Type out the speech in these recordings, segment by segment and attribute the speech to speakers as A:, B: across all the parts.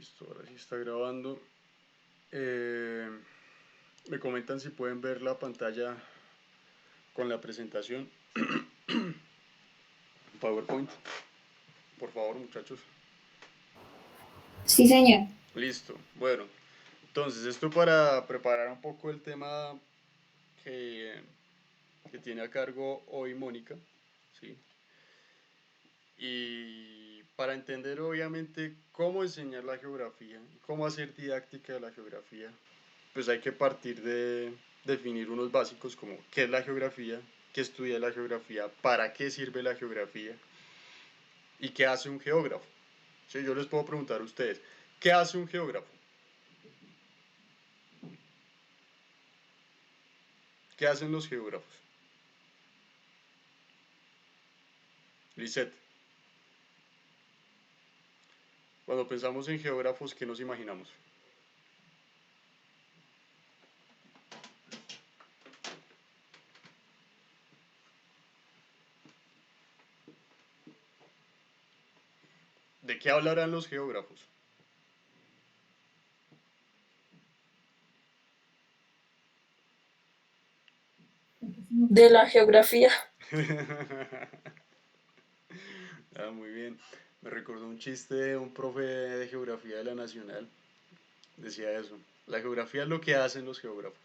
A: Listo, ahora sí está grabando. Me comentan si pueden ver la pantalla con la presentación. PowerPoint. Por favor, muchachos.
B: Sí, señor.
A: Listo. Bueno, entonces esto para preparar un poco el tema que, que tiene a cargo hoy Mónica, ¿sí? Y para entender obviamente cómo enseñar la geografía, cómo hacer didáctica de la geografía, pues hay que partir de definir unos básicos como qué es la geografía, qué estudia la geografía, para qué sirve la geografía y qué hace un geógrafo. ¿Sí? Yo les puedo preguntar a ustedes, ¿qué hace un geógrafo? ¿Qué hacen los geógrafos? Lisette, cuando pensamos en geógrafos, ¿qué nos imaginamos? ¿De qué hablarán los geógrafos?
C: De la geografía.
A: Muy bien. Me recordó un chiste de un profe de geografía de la Nacional. Decía eso. La geografía es lo que hacen los geógrafos.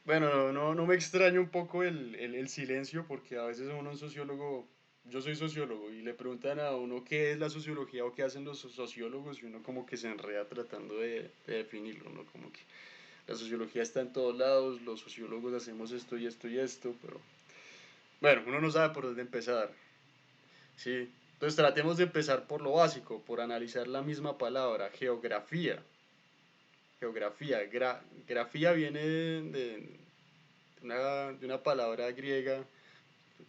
A: Bueno, no me extraña un poco el silencio porque a veces uno es sociólogo, yo soy sociólogo y le preguntan a uno qué es la sociología o qué hacen los sociólogos y uno como que se enreda tratando de definirlo, ¿no? Como que la sociología está en todos lados, los sociólogos hacemos esto y esto y esto, pero bueno, uno no sabe por dónde empezar, ¿sí? Entonces tratemos de empezar por lo básico, por analizar la misma palabra, geografía. Geografía, grafía viene de una palabra griega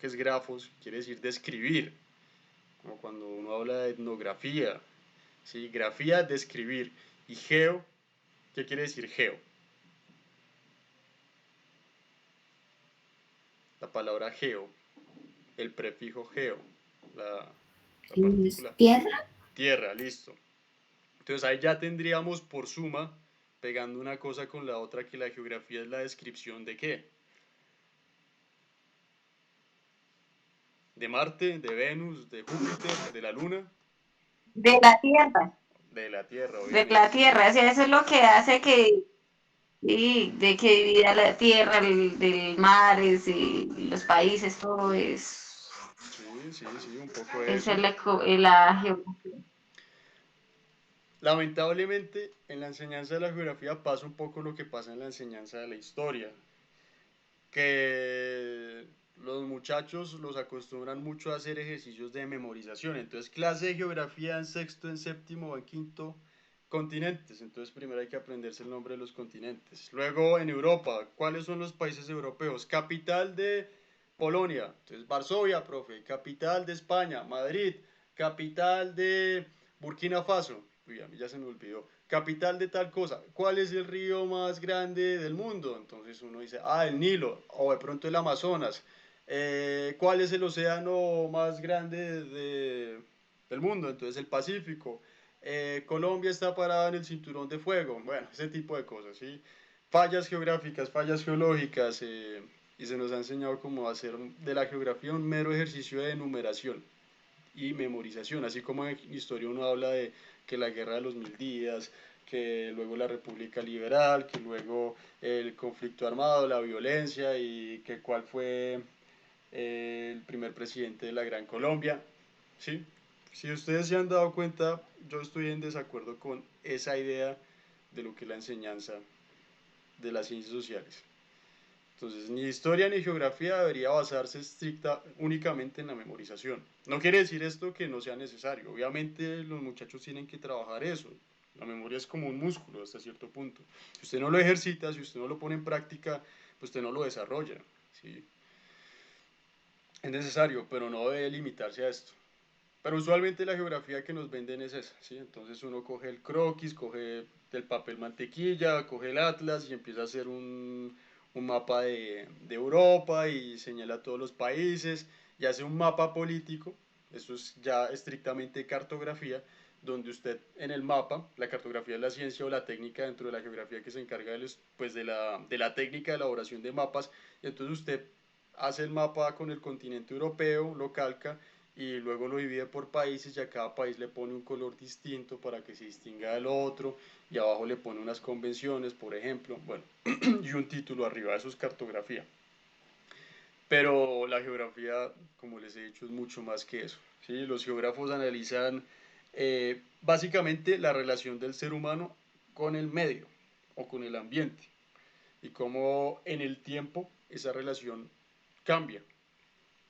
A: que es grafos, quiere decir describir, como cuando uno habla de etnografía, ¿sí? Grafía, describir. Y geo, ¿qué quiere decir geo? La palabra geo, el prefijo geo, la partícula
B: ¿Tierra?
A: tierra, listo. Entonces ahí ya tendríamos por suma, pegando una cosa con la otra, que la geografía es la descripción de qué. De Marte, de Venus, de Júpiter, de la Luna,
C: De la tierra.
A: de la Tierra,
C: De la
A: obviamente.
C: tierra. O sea, eso es lo que hace que, sí, de que divida la tierra, del mares y los países, todo
A: Sí, sí, sí, un poco
C: es
A: eso.
C: la geografía.
A: Lamentablemente, en la enseñanza de la geografía pasa un poco lo que pasa en la enseñanza de la historia, que los muchachos los acostumbran mucho a hacer ejercicios de memorización. Entonces, clase de geografía en sexto, en séptimo, en quinto, continentes. Entonces, primero hay que aprenderse el nombre de los continentes. Luego, en Europa, ¿cuáles son los países europeos? Capital de Polonia, entonces Varsovia, profe. Capital de España, Madrid. Capital de Burkina Faso, uy, a mí ya se me olvidó. Capital de tal cosa. ¿Cuál es el río más grande del mundo? Entonces uno dice, el Nilo, o de pronto el Amazonas. ¿Cuál es el océano más grande del mundo? Entonces el Pacífico. Colombia está parada en el cinturón de fuego. Bueno, ese tipo de cosas, ¿sí? Fallas geográficas, fallas geológicas, y se nos ha enseñado cómo hacer de la geografía un mero ejercicio de enumeración y memorización, así como en historia uno habla de que la guerra de los 1000 días, que luego la República Liberal, que luego el conflicto armado, la violencia y que cuál fue el primer presidente de la Gran Colombia, ¿sí? Si ustedes se han dado cuenta, yo estoy en desacuerdo con esa idea de lo que es la enseñanza de las ciencias sociales. Entonces, ni historia ni geografía debería basarse únicamente en la memorización. No quiere decir esto que no sea necesario. Obviamente los muchachos tienen que trabajar eso. La memoria es como un músculo hasta cierto punto. Si usted no lo ejercita, si usted no lo pone en práctica, pues usted no lo desarrolla. ¿Sí? Es necesario, pero no debe limitarse a esto. Pero usualmente la geografía que nos venden es esa, ¿sí? Entonces uno coge el croquis, coge el papel mantequilla, coge el atlas y empieza a hacer un mapa de Europa y señala todos los países y hace un mapa político, eso es ya estrictamente cartografía, donde usted en el mapa, la cartografía es la ciencia o la técnica dentro de la geografía que se encarga pues de la técnica de elaboración de mapas, y entonces usted hace el mapa con el continente europeo, lo calca y luego lo divide por países y a cada país le pone un color distinto para que se distinga del otro y abajo le pone unas convenciones, por ejemplo, bueno, y un título arriba, eso es cartografía. Pero la geografía, como les he dicho, es mucho más que eso. ¿Sí? Los geógrafos analizan básicamente la relación del ser humano con el medio o con el ambiente y cómo en el tiempo esa relación cambia.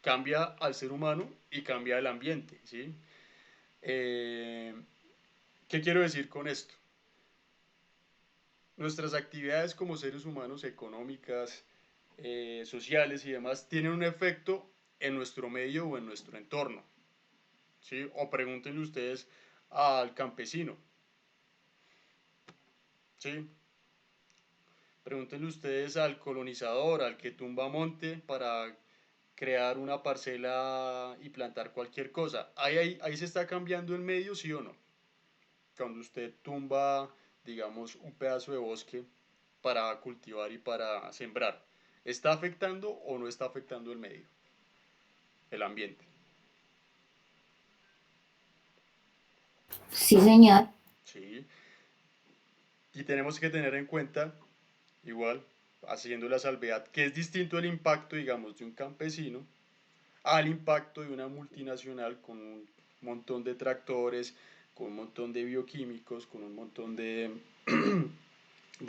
A: Cambia al ser humano y cambia al ambiente. ¿Sí? Eh, ¿Qué quiero decir con esto? Nuestras actividades como seres humanos, económicas, sociales y demás, tienen un efecto en nuestro medio o en nuestro entorno. ¿Sí? O pregúntenle ustedes al campesino. ¿Sí? Pregúntenle ustedes al colonizador, al que tumba monte para crear una parcela y plantar cualquier cosa. Ahí se está cambiando el medio, ¿sí o no? Cuando usted tumba, digamos, un pedazo de bosque para cultivar y para sembrar, ¿está afectando o no está afectando el medio, el ambiente?
C: Sí, señor.
A: Sí. Y tenemos que tener en cuenta, igual, haciendo la salvedad, que es distinto el impacto, digamos, de un campesino al impacto de una multinacional con un montón de tractores, con un montón de bioquímicos, con un montón de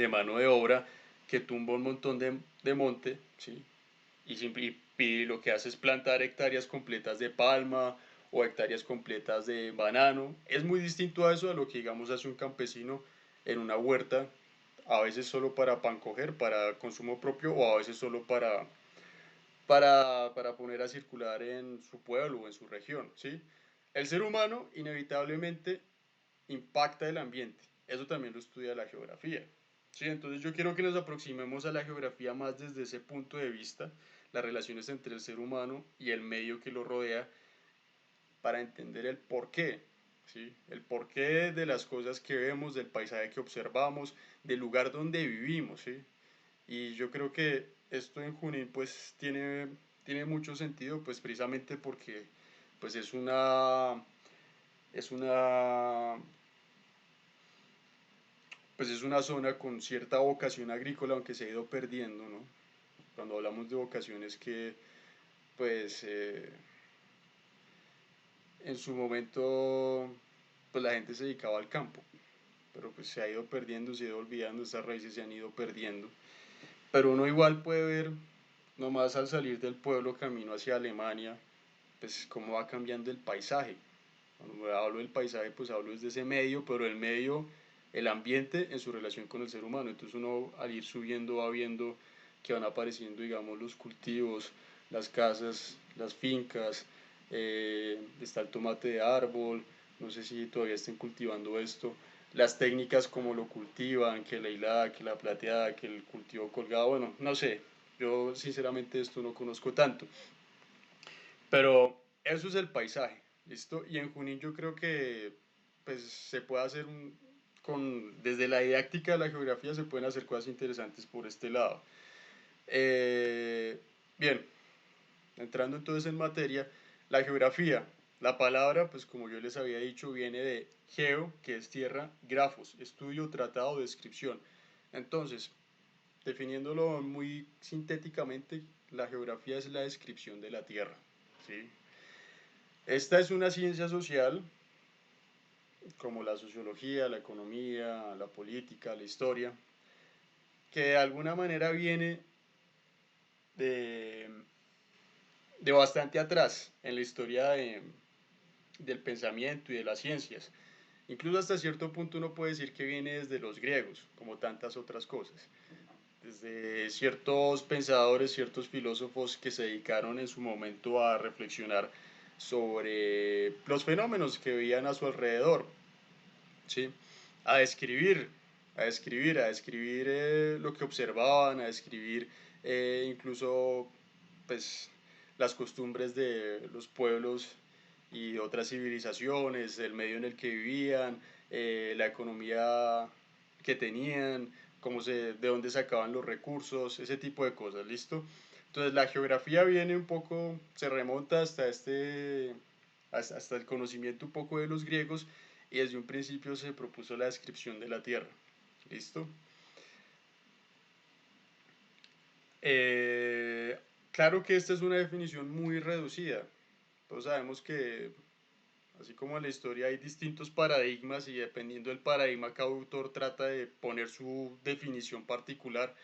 A: mano de obra que tumba un montón de monte, ¿sí? Y lo que hace es plantar hectáreas completas de palma o hectáreas completas de banano. Es muy distinto a eso, a lo que digamos hace un campesino en una huerta, a veces solo para pan coger, para consumo propio, o a veces solo para poner a circular en su pueblo o en su región, ¿sí? El ser humano inevitablemente impacta el ambiente. Eso también lo estudia la geografía. ¿Sí? Entonces yo quiero que nos aproximemos a la geografía más desde ese punto de vista, las relaciones entre el ser humano y el medio que lo rodea, para entender el porqué. ¿Sí? El porqué de las cosas que vemos, del paisaje que observamos, del lugar donde vivimos. ¿Sí? Y yo creo que esto en Junín pues tiene mucho sentido, pues precisamente porque pues es una pues es una zona con cierta vocación agrícola, aunque se ha ido perdiendo, ¿no? Cuando hablamos de vocaciones que, pues, en su momento, pues la gente se dedicaba al campo, pero pues se ha ido perdiendo, se ha ido olvidando, esas raíces se han ido perdiendo. Pero uno igual puede ver, nomás al salir del pueblo camino hacia Alemania, pues cómo va cambiando el paisaje. Cuando hablo del paisaje, pues hablo desde ese medio, pero el medio, el ambiente en su relación con el ser humano. Entonces uno al ir subiendo va viendo que van apareciendo, digamos, los cultivos, las casas, las fincas, está el tomate de árbol, no sé si todavía estén cultivando esto, las técnicas como lo cultivan, que la hilada, que la plateada, que el cultivo colgado, bueno, no sé, yo sinceramente esto no conozco tanto, pero eso es el paisaje, ¿listo? Y en Junín yo creo que pues se puede hacer desde la didáctica de la geografía se pueden hacer cosas interesantes por este lado. Eh, Bien, entrando entonces en materia, la geografía, la palabra, pues como yo les había dicho, viene de geo, que es tierra, grafos, estudio, tratado, descripción. Entonces, definiéndolo muy sintéticamente, la geografía es la descripción de la tierra, ¿sí? Esta es una ciencia social, como la sociología, la economía, la política, la historia, que de alguna manera viene de, de bastante atrás en la historia del pensamiento y de las ciencias. Incluso hasta cierto punto uno puede decir que viene desde los griegos, como tantas otras cosas. Desde ciertos pensadores, ciertos filósofos que se dedicaron en su momento a reflexionar sobre los fenómenos que veían a su alrededor, ¿sí? A describir, a describir lo que observaban, a describir incluso pues, las costumbres de los pueblos y otras civilizaciones, el medio en el que vivían, la economía que tenían, de dónde sacaban los recursos, ese tipo de cosas, ¿listo? Entonces la geografía viene un poco, se remonta hasta el conocimiento un poco de los griegos y desde un principio se propuso la descripción de la Tierra, ¿listo? Claro que esta es una definición muy reducida. Todos sabemos que, así como en la historia hay distintos paradigmas y dependiendo del paradigma, cada autor trata de poner su definición particular.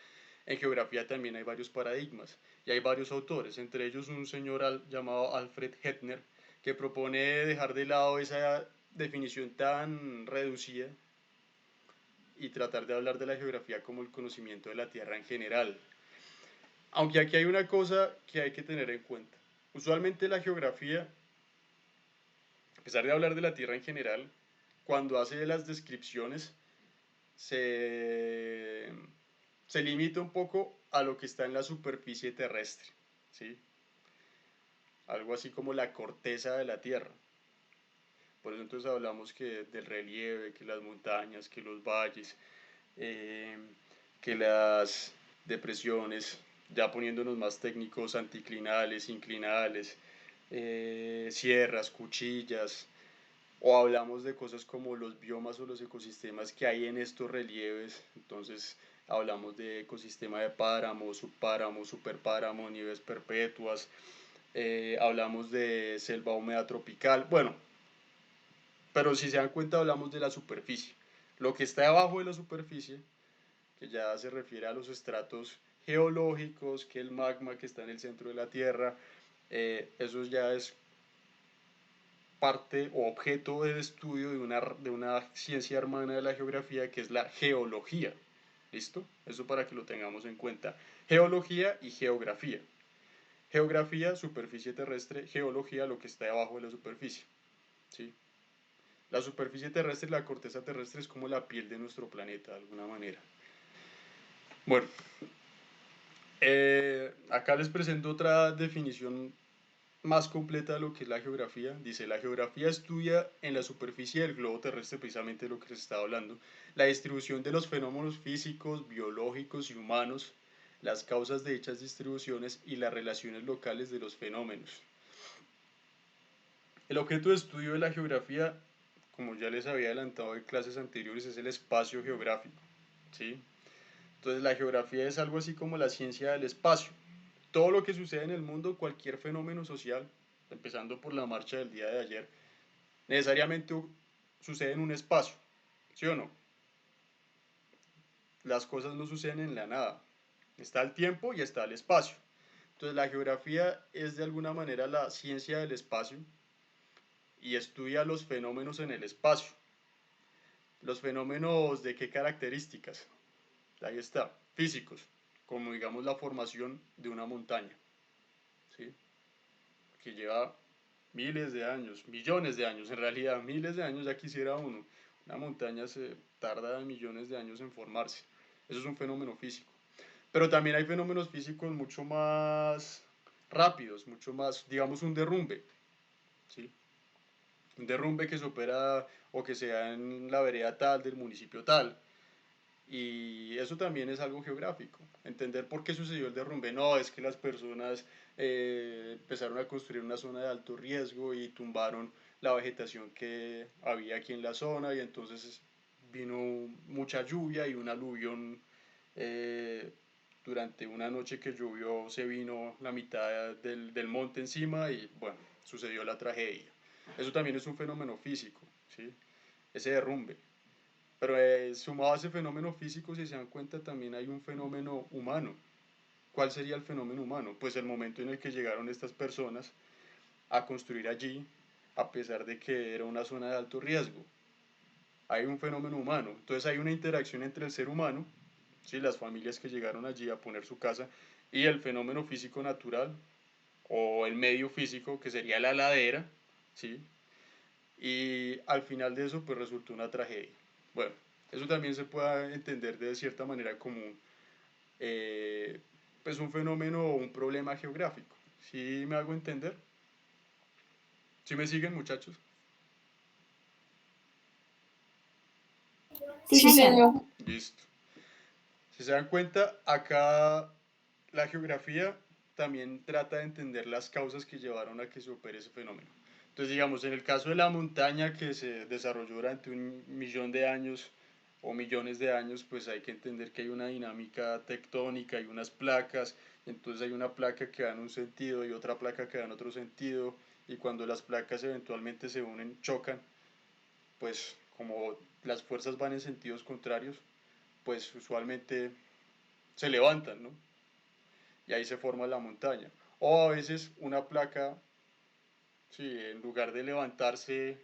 A: En geografía también hay varios paradigmas y hay varios autores, entre ellos un señor llamado Alfred Hettner, que propone dejar de lado esa definición tan reducida y tratar de hablar de la geografía como el conocimiento de la Tierra en general. Aunque aquí hay una cosa que hay que tener en cuenta. Usualmente la geografía, a pesar de hablar de la Tierra en general, cuando hace las descripciones se, se limita un poco a lo que está en la superficie terrestre, ¿sí? Algo así como la corteza de la Tierra. Por eso entonces hablamos que del relieve, que las montañas, que los valles, eh, que las depresiones, ya poniéndonos más técnicos, anticlinales, inclinales, sierras, cuchillas, o hablamos de cosas como los biomas o los ecosistemas que hay en estos relieves, entonces hablamos de ecosistema de páramo, subpáramo, superpáramo, nieves perpetuas, hablamos de selva húmeda tropical, bueno, pero si se dan cuenta hablamos de la superficie. Lo que está debajo de la superficie, que ya se refiere a los estratos geológicos, que el magma que está en el centro de la Tierra, eso ya es parte o objeto de estudio de una ciencia hermana de la geografía que es la geología. ¿Listo? Eso para que lo tengamos en cuenta. Geología y geografía. Geografía, superficie terrestre, geología, lo que está debajo de la superficie. ¿Sí? La superficie terrestre y la corteza terrestre es como la piel de nuestro planeta, de alguna manera. Bueno, acá les presento otra definición más completa de lo que es la geografía. Dice, la geografía estudia en la superficie del globo terrestre, precisamente de lo que se está hablando, la distribución de los fenómenos físicos, biológicos y humanos, las causas de dichas distribuciones y las relaciones locales de los fenómenos. El objeto de estudio de la geografía, como ya les había adelantado en clases anteriores, es el espacio geográfico, ¿sí? Entonces la geografía es algo así como la ciencia del espacio. Todo lo que sucede en el mundo, cualquier fenómeno social, empezando por la marcha del día de ayer, necesariamente sucede en un espacio, ¿sí o no? Las cosas no suceden en la nada. Está el tiempo y está el espacio. Entonces la geografía es de alguna manera la ciencia del espacio y estudia los fenómenos en el espacio. Los fenómenos de qué características. Ahí está, físicos, como digamos la formación de una montaña, ¿sí? Que lleva miles de años, millones de años, en realidad miles de años ya quisiera uno. Una montaña se tarda millones de años en formarse. Eso es un fenómeno físico. Pero también hay fenómenos físicos mucho más rápidos, mucho más, digamos, un derrumbe, ¿sí? Un derrumbe que se opera o que sea en la vereda tal del municipio tal. Y eso también es algo geográfico. Entender por qué sucedió el derrumbe. No, es que las personas empezaron a construir una zona de alto riesgo y tumbaron la vegetación que había aquí en la zona y entonces vino mucha lluvia y un aluvión. eh, Durante una noche que llovió se vino la mitad del monte encima y bueno, sucedió la tragedia. Eso también es un fenómeno físico, ¿sí? Ese derrumbe. Pero sumado a ese fenómeno físico, si se dan cuenta, también hay un fenómeno humano. ¿Cuál sería el fenómeno humano? Pues el momento en el que llegaron estas personas a construir allí, a pesar de que era una zona de alto riesgo. Hay un fenómeno humano. Entonces hay una interacción entre el ser humano, ¿sí? Las familias que llegaron allí a poner su casa, y el fenómeno físico natural, o el medio físico, que sería la ladera, ¿sí? Y al final de eso, pues resultó una tragedia. Bueno, eso también se puede entender de cierta manera como eh, pues un fenómeno o un problema geográfico. ¿Sí me hago entender? ¿Sí me siguen, muchachos?
C: Sí,
B: Sí,
C: señor.
B: señor.
A: Listo. Si se dan cuenta, acá la geografía también trata de entender las causas que llevaron a que se opere ese fenómeno. Entonces, digamos, en el caso de la montaña que se desarrolló durante 1 millón de años o millones de años, pues hay que entender que hay una dinámica tectónica, hay unas placas, entonces hay una placa que da en un sentido y otra placa que da en otro sentido, y cuando las placas eventualmente se unen, chocan, pues como las fuerzas van en sentidos contrarios, pues usualmente se levantan, ¿no? Y ahí se forma la montaña. O a veces una placa, sí, en lugar de levantarse,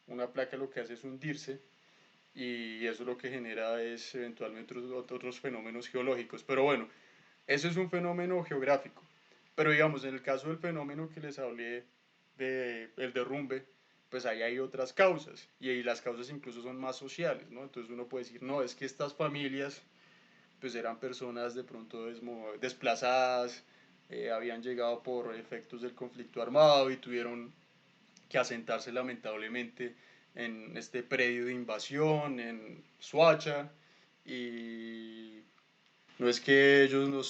A: una placa lo que hace es hundirse y eso lo que genera es eventualmente otros fenómenos geológicos. Pero bueno, eso es un fenómeno geográfico. Pero digamos, en el caso del fenómeno que les hablé del derrumbe, pues ahí hay otras causas y ahí las causas incluso son más sociales, ¿no? Entonces uno puede decir, no, es que estas familias pues eran personas de pronto desplazadas, habían llegado por efectos del conflicto armado y tuvieron que asentarse lamentablemente en este predio de invasión, en Suacha, y no es que ellos no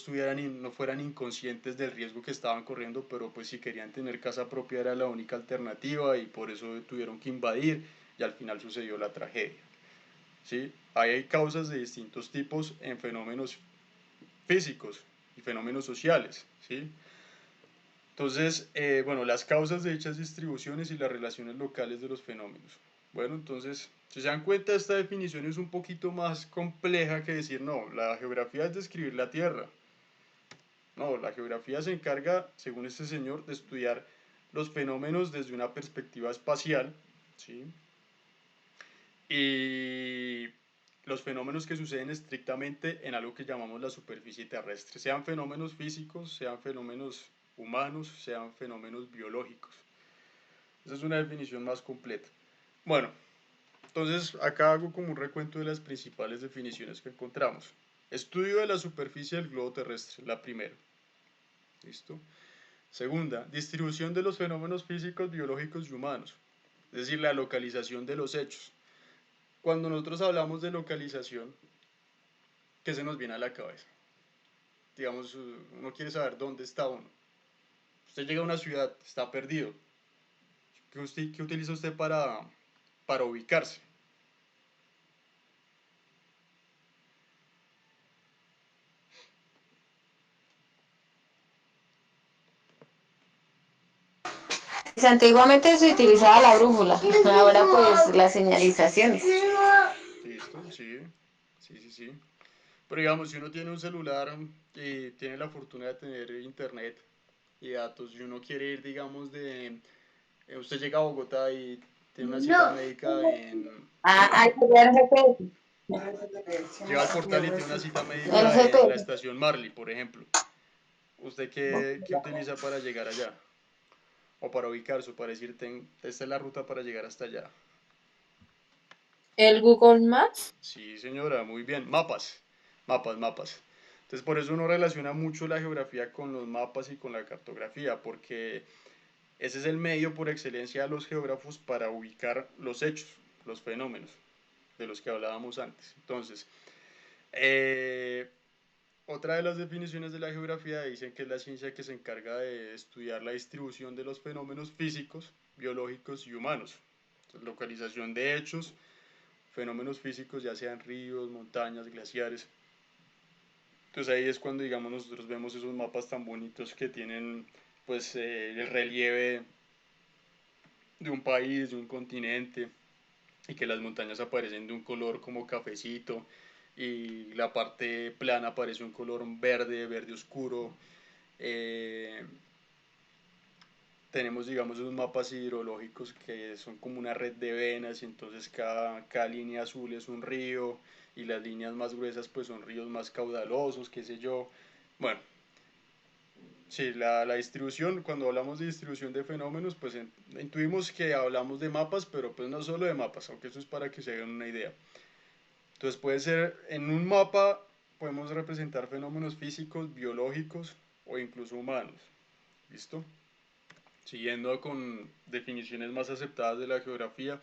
A: no fueran inconscientes del riesgo que estaban corriendo, pero pues si querían tener casa propia era la única alternativa y por eso tuvieron que invadir y al final sucedió la tragedia. ¿Sí? Hay causas de distintos tipos en fenómenos físicos y fenómenos sociales. ¿Sí? Entonces, bueno, las causas de dichas distribuciones y las relaciones locales de los fenómenos. Bueno, entonces, si se dan cuenta, esta definición es un poquito más compleja que decir, no, la geografía es describir la Tierra. No, la geografía se encarga, según este señor, de estudiar los fenómenos desde una perspectiva espacial, ¿sí? Y los fenómenos que suceden estrictamente en algo que llamamos la superficie terrestre, sean fenómenos físicos, sean fenómenos humanos, sean fenómenos biológicos. Esa es una definición más completa. Bueno, entonces acá hago como un recuento de las principales definiciones que encontramos. Estudio de la superficie del globo terrestre, la primera. ¿Listo? Segunda, distribución de los fenómenos físicos, biológicos y humanos, es decir, la localización de los hechos. Cuando nosotros hablamos de localización, ¿qué se nos viene a la cabeza? Digamos, uno quiere saber dónde está uno. Usted llega a una ciudad, está perdido. ¿Qué utiliza usted para ubicarse?
C: Pues antiguamente se utilizaba la brújula, ahora pues las señalizaciones.
A: Listo, sí, sí, sí, sí. Pero digamos, si uno tiene un celular y tiene la fortuna de tener internet y datos, y uno quiere ir, digamos, usted llega a Bogotá y tiene una cita médica
C: Ah, hay que ver el GPS.
A: llega al portal y tiene una cita
C: El
A: médica en la
C: GPS.
A: estación Marley, por ejemplo. ¿Usted qué utiliza para llegar allá? O para ubicarse, o para decir, esta es la ruta para llegar hasta allá.
B: El Google Maps.
A: Sí, señora, muy bien. Mapas, mapas, mapas. Entonces, por eso uno relaciona mucho la geografía con los mapas y con la cartografía, porque ese es el medio por excelencia de los geógrafos para ubicar los hechos, los fenómenos de los que hablábamos antes. Entonces, eh, otra de las definiciones de la geografía dicen que es la ciencia que se encarga de estudiar la distribución de los fenómenos físicos, biológicos y humanos. Entonces, localización de hechos, fenómenos físicos, ya sean ríos, montañas, glaciares. Entonces ahí es cuando, digamos, nosotros vemos esos mapas tan bonitos que tienen, pues, el relieve de un país, de un continente, y que las montañas aparecen de un color como cafecito, y la parte plana aparece un color verde, verde oscuro. Eh, Tenemos, digamos, esos mapas hidrológicos que son como una red de venas, y entonces cada línea azul es un río, y las líneas más gruesas pues son ríos más caudalosos, qué sé yo. Bueno, sí, la distribución, cuando hablamos de distribución de fenómenos, pues intuimos que hablamos de mapas, pero pues no solo de mapas, aunque eso es para que se hagan una idea. Entonces puede ser, en un mapa podemos representar fenómenos físicos, biológicos o incluso humanos. ¿Listo? Siguiendo con definiciones más aceptadas de la geografía,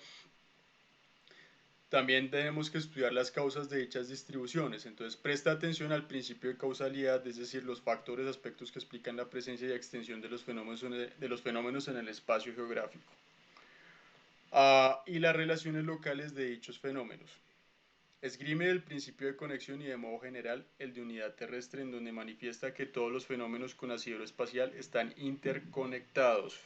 A: también tenemos que estudiar las causas de dichas distribuciones. Entonces, presta atención al principio de causalidad, es decir, los factores, aspectos que explican la presencia y extensión de los fenómenos en el espacio geográfico. Y las relaciones locales de dichos fenómenos. Esgrime el principio de conexión y de modo general el de unidad terrestre, en donde manifiesta que todos los fenómenos con asidero espacial están interconectados.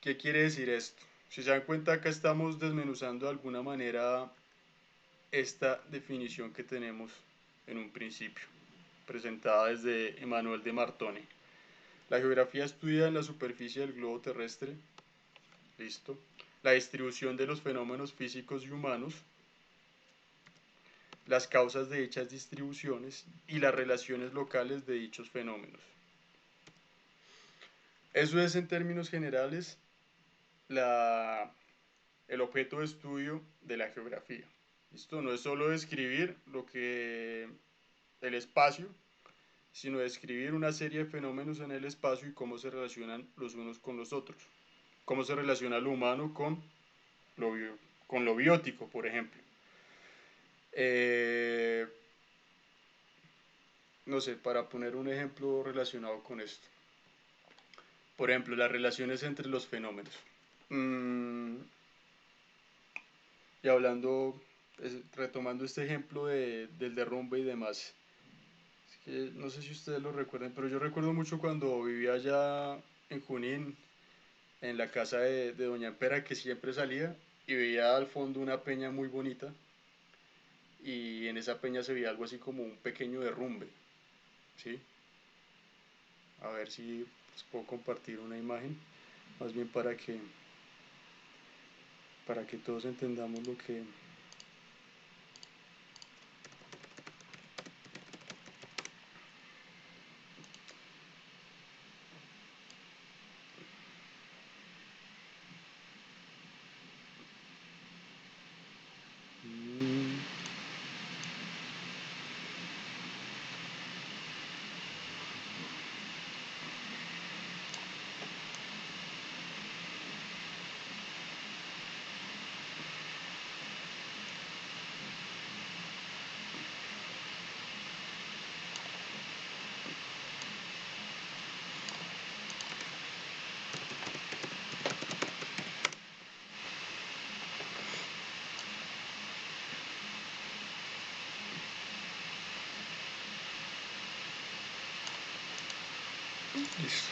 A: ¿Qué quiere decir esto? Si se dan cuenta, acá estamos desmenuzando de alguna manera esta definición que tenemos en un principio, presentada desde Emmanuel de Martone. La geografía estudia en la superficie del globo terrestre, listo, la distribución de los fenómenos físicos y humanos, las causas de dichas distribuciones y las relaciones locales de dichos fenómenos. Eso es, en términos generales, el objeto de estudio de la geografía. Esto no es solo describir el espacio, sino describir una serie de fenómenos en el espacio y cómo se relacionan los unos con los otros. Cómo se relaciona lo humano con lo biótico, por ejemplo. No sé, para poner un ejemplo relacionado con esto. Por ejemplo, las relaciones entre los fenómenos. Y retomando este ejemplo del derrumbe y demás. Es que no sé si ustedes lo recuerdan, pero yo recuerdo mucho cuando vivía allá en Junín, en la casa de Doña Empera, que siempre salía y veía al fondo una peña muy bonita. Y en esa peña se veía algo así como un pequeño derrumbe. ¿Sí? A ver si les puedo compartir una imagen, más bien para que todos entendamos lo que... Mm, listo.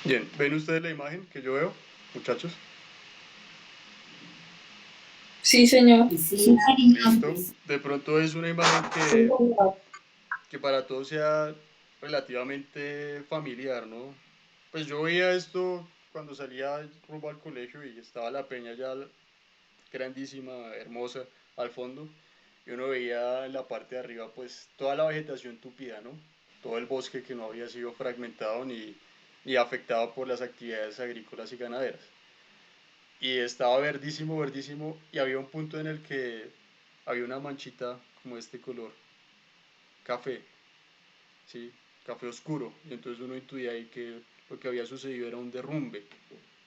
A: Bien, ¿ven ustedes la imagen que yo veo, muchachos?
B: Sí, señor.
C: Sí,
A: Listo. De pronto es una imagen que para todos sea relativamente familiar, ¿no? Pues yo veía esto cuando salía rumbo al colegio y estaba la peña ya grandísima, hermosa, al fondo, y uno veía en la parte de arriba pues toda la vegetación tupida, ¿no? Todo el bosque que no había sido fragmentado ni afectado por las actividades agrícolas y ganaderas. Y estaba verdísimo, verdísimo, y había un punto en el que había una manchita como este color, café, ¿sí? Café oscuro, y entonces uno intuía ahí que lo que había sucedido era un derrumbe.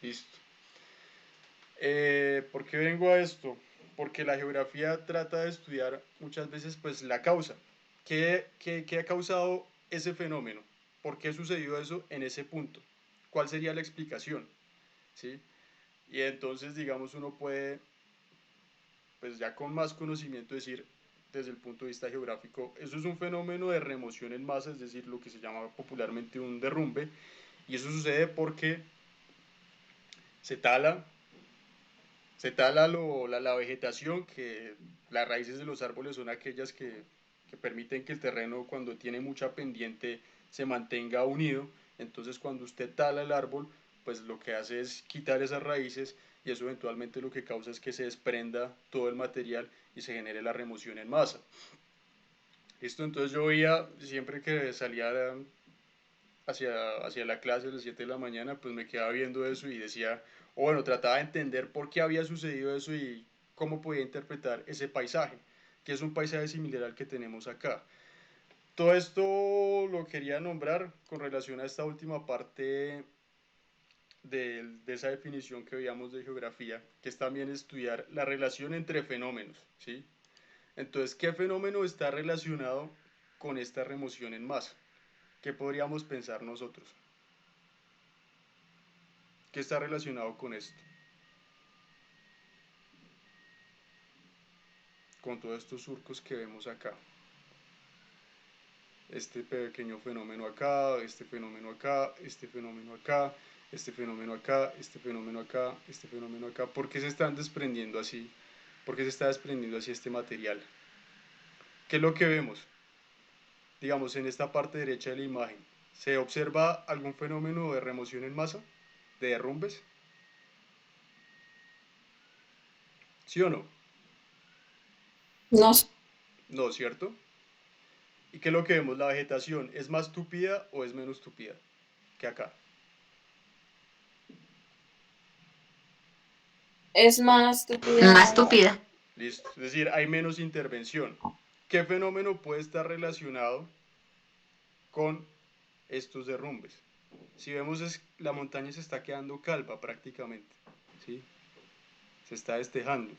A: Listo. ¿Por qué vengo a esto? Porque la geografía trata de estudiar muchas veces pues la causa. ¿Qué ha causado ese fenómeno? ¿Por qué sucedió eso en ese punto? ¿Cuál sería la explicación? ¿Sí? Y entonces, digamos, uno puede, pues ya con más conocimiento, decir desde el punto de vista geográfico, eso es un fenómeno de remoción en masa, es decir, lo que se llama popularmente un derrumbe, y eso sucede porque se tala la vegetación, que las raíces de los árboles son aquellas que permiten que el terreno cuando tiene mucha pendiente se mantenga unido. Entonces cuando usted tala el árbol, pues lo que hace es quitar esas raíces y eso eventualmente lo que causa es que se desprenda todo el material y se genere la remoción en masa. Listo, entonces yo veía siempre que salía hacia la clase a las 7 de la mañana, pues me quedaba viendo eso y decía, o bueno, trataba de entender por qué había sucedido eso y cómo podía interpretar ese paisaje, que es un paisaje similar al que tenemos acá. Todo esto lo quería nombrar con relación a esta última parte de esa definición que veíamos de geografía, que es también estudiar la relación entre fenómenos, ¿sí? Entonces, ¿qué fenómeno está relacionado con esta remoción en masa? ¿Qué podríamos pensar nosotros? ¿Qué está relacionado con esto? Con todos estos surcos que vemos acá. Este pequeño fenómeno acá, este fenómeno acá, este fenómeno acá, este fenómeno acá, este fenómeno acá, este fenómeno acá. ¿Por qué se están desprendiendo así? ¿Por qué se está desprendiendo así este material? ¿Qué es lo que vemos? Digamos, en esta parte derecha de la imagen. ¿Se observa algún fenómeno de remoción en masa? ¿De derrumbes? ¿Sí o no?
B: No,
A: No, ¿cierto? ¿Y qué es lo que vemos? ¿La vegetación es más tupida o es menos tupida que acá?
B: es más
C: Más
B: estúpida.
C: estúpida.
A: Listo. Es decir, hay menos intervención. ¿Qué fenómeno puede estar relacionado con estos derrumbes? Si vemos, la montaña se está quedando calva prácticamente. ¿Sí? Se está destejando.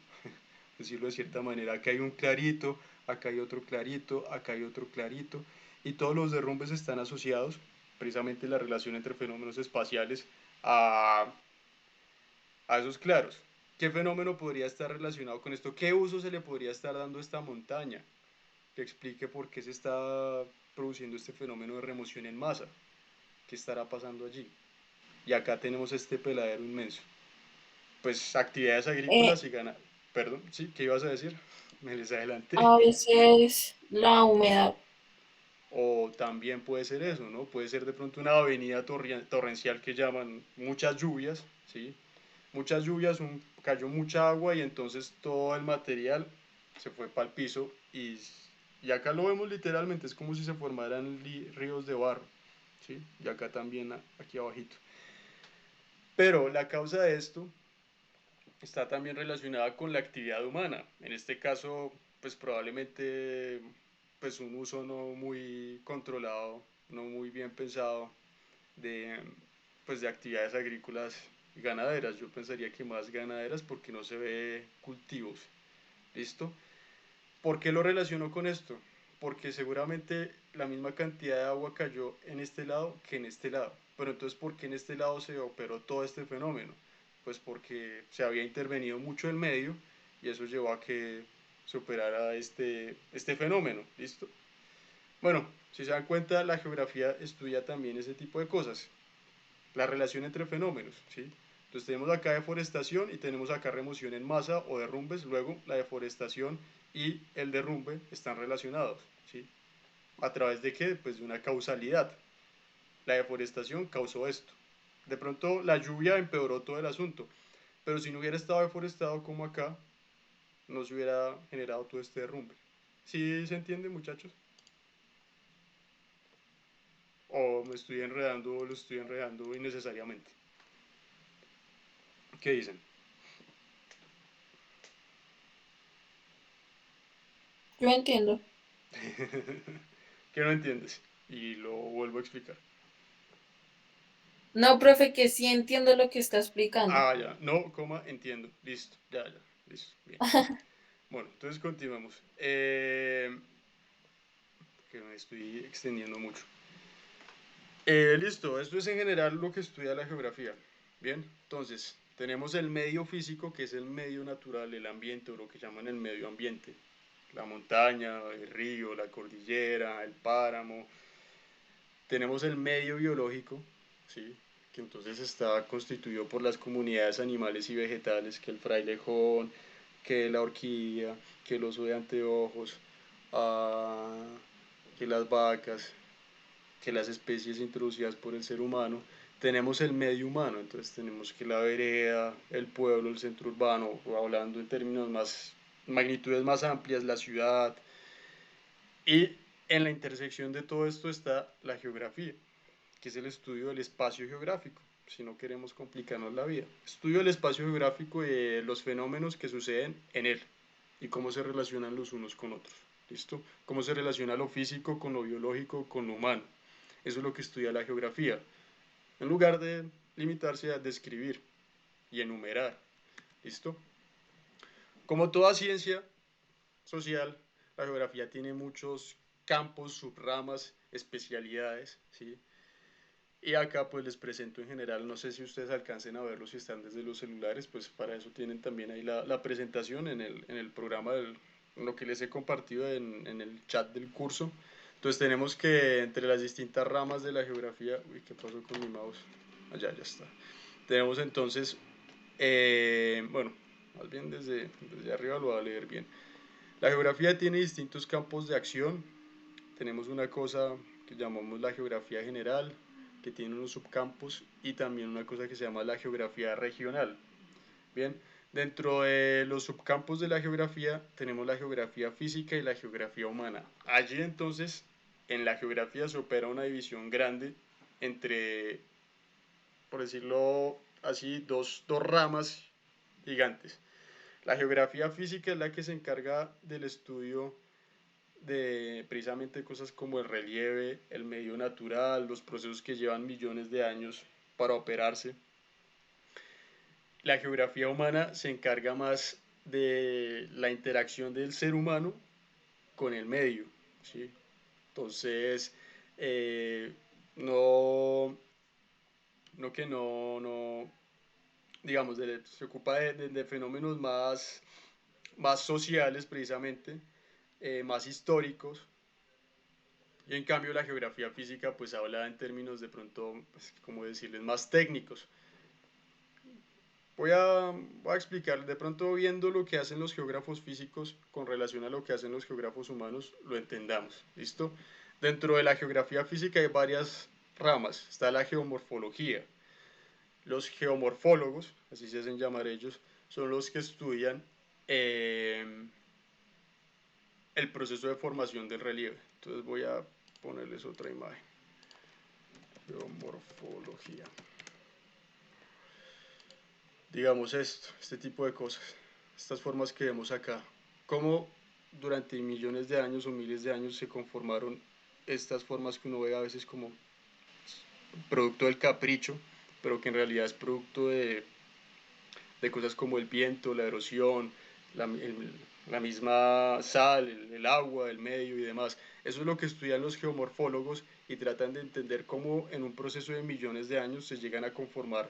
A: Decirlo de cierta manera. Acá hay un clarito, acá hay otro clarito, acá hay otro clarito. Y todos los derrumbes están asociados, precisamente la relación entre fenómenos espaciales, a esos claros. ¿Qué fenómeno podría estar relacionado con esto? ¿Qué uso se le podría estar dando a esta montaña? Que explique por qué se está produciendo este fenómeno de remoción en masa. ¿Qué estará pasando allí? Y acá tenemos este peladero inmenso. Pues actividades
B: Eh,
A: agrícolas y gana. Perdón, sí, ¿qué ibas a decir? Me les adelanté.
B: a veces la humedad.
A: O también puede ser eso, ¿no? Puede ser de pronto una avenida torrencial que llaman muchas lluvias, ¿sí? Muchas lluvias, cayó mucha agua y entonces todo el material se fue para el piso y acá lo vemos literalmente, es como si se formaran ríos de barro, ¿sí? Y acá también, aquí abajito. Pero la causa de esto está también relacionada con la actividad humana. En este caso, pues probablemente pues un uso no muy controlado, no muy bien pensado de, pues, de actividades agrícolas y ganaderas. Yo pensaría que más ganaderas porque no se ve cultivos. ¿Listo? ¿Por qué lo relaciono con esto? Porque seguramente la misma cantidad de agua cayó en este lado que en este lado. Pero entonces, ¿por qué en este lado se operó todo este fenómeno? Pues porque se había intervenido mucho el medio y eso llevó a que se operara este fenómeno. ¿Listo? Bueno, si se dan cuenta, la geografía estudia también ese tipo de cosas. La relación entre fenómenos, ¿sí? Entonces tenemos acá deforestación y tenemos acá remoción en masa o derrumbes, luego la deforestación y el derrumbe están relacionados, ¿sí? ¿A través de qué? Pues de una causalidad. La deforestación causó esto. De pronto la lluvia empeoró todo el asunto, pero si no hubiera estado deforestado como acá, no se hubiera generado todo este derrumbe. ¿Sí se entiende, muchachos? ¿O me estoy enredando o lo estoy enredando innecesariamente? ¿Qué dicen?
B: Yo entiendo.
A: ¿Qué no entiendes? Y lo vuelvo a explicar.
B: No, profe, que sí entiendo lo que está explicando.
A: Ah, ya. No, coma, entiendo. Listo. Ya, ya. Listo. Bien. Bueno, entonces continuemos. Que me estoy extendiendo mucho. Listo. Esto es en general lo que estudia la geografía. Bien. Entonces, tenemos el medio físico, que es el medio natural, el ambiente, o lo que llaman el medio ambiente. La montaña, el río, la cordillera, el páramo. Tenemos el medio biológico, ¿sí? Que entonces está constituido por las comunidades animales y vegetales, que el frailejón, que la orquídea, que el oso de anteojos, ah, que las vacas, que las especies introducidas por el ser humano. Tenemos el medio humano, entonces tenemos que la vereda, el pueblo, el centro urbano, o hablando en términos más, magnitudes más amplias, la ciudad. Y en la intersección de todo esto está la geografía, que es el estudio del espacio geográfico. si no queremos complicarnos la vida. Estudio del espacio geográfico y los fenómenos que suceden en él y cómo se relacionan los unos con otros. ¿Listo? Cómo se relaciona lo físico con lo biológico, con lo humano. Eso es lo que estudia la geografía. En lugar de limitarse a describir y enumerar. ¿Listo? Como toda ciencia social, la geografía tiene muchos campos, subramas, especialidades, ¿sí? Y acá pues les presento en general, no sé si ustedes alcancen a verlo si están desde los celulares, pues para eso tienen también ahí la presentación en el programa, en lo que les he compartido en el chat del curso. Entonces tenemos que entre las distintas ramas de la geografía, uy, ¿qué pasó con mi mouse? Allá, ya está. Tenemos entonces, bueno, más bien desde arriba lo voy a leer bien. La geografía tiene distintos campos de acción. Tenemos una cosa que llamamos la geografía general, que tiene unos subcampos, y también una cosa que se llama la geografía regional. Bien, dentro de los subcampos de la geografía tenemos la geografía física y la geografía humana. Allí entonces, en la geografía se opera una división grande entre, por decirlo así, dos ramas gigantes. La geografía física es la que se encarga del estudio de precisamente cosas como el relieve, el medio natural, los procesos que llevan millones de años para operarse. La geografía humana se encarga más de la interacción del ser humano con el medio, ¿sí? Entonces, eh, no, no que no digamos, se ocupa de fenómenos más sociales precisamente, más históricos. Y en cambio la geografía física pues habla en términos de pronto, pues, como decirles, más técnicos. Voy a explicar, de pronto viendo lo que hacen los geógrafos físicos con relación a lo que hacen los geógrafos humanos, lo entendamos. ¿Listo? Dentro de la geografía física hay varias ramas. Está la geomorfología. Los geomorfólogos, así se hacen llamar ellos, son los que estudian el proceso de formación del relieve. Entonces voy a ponerles otra imagen. Geomorfología. Digamos esto, este tipo de cosas, estas formas que vemos acá. Cómo durante millones de años o miles de años se conformaron estas formas que uno ve a veces como producto del capricho, pero que en realidad es producto de cosas como el viento, la erosión, la misma sal, el agua, el medio y demás. Eso es lo que estudian los geomorfólogos y tratan de entender cómo en un proceso de millones de años se llegan a conformar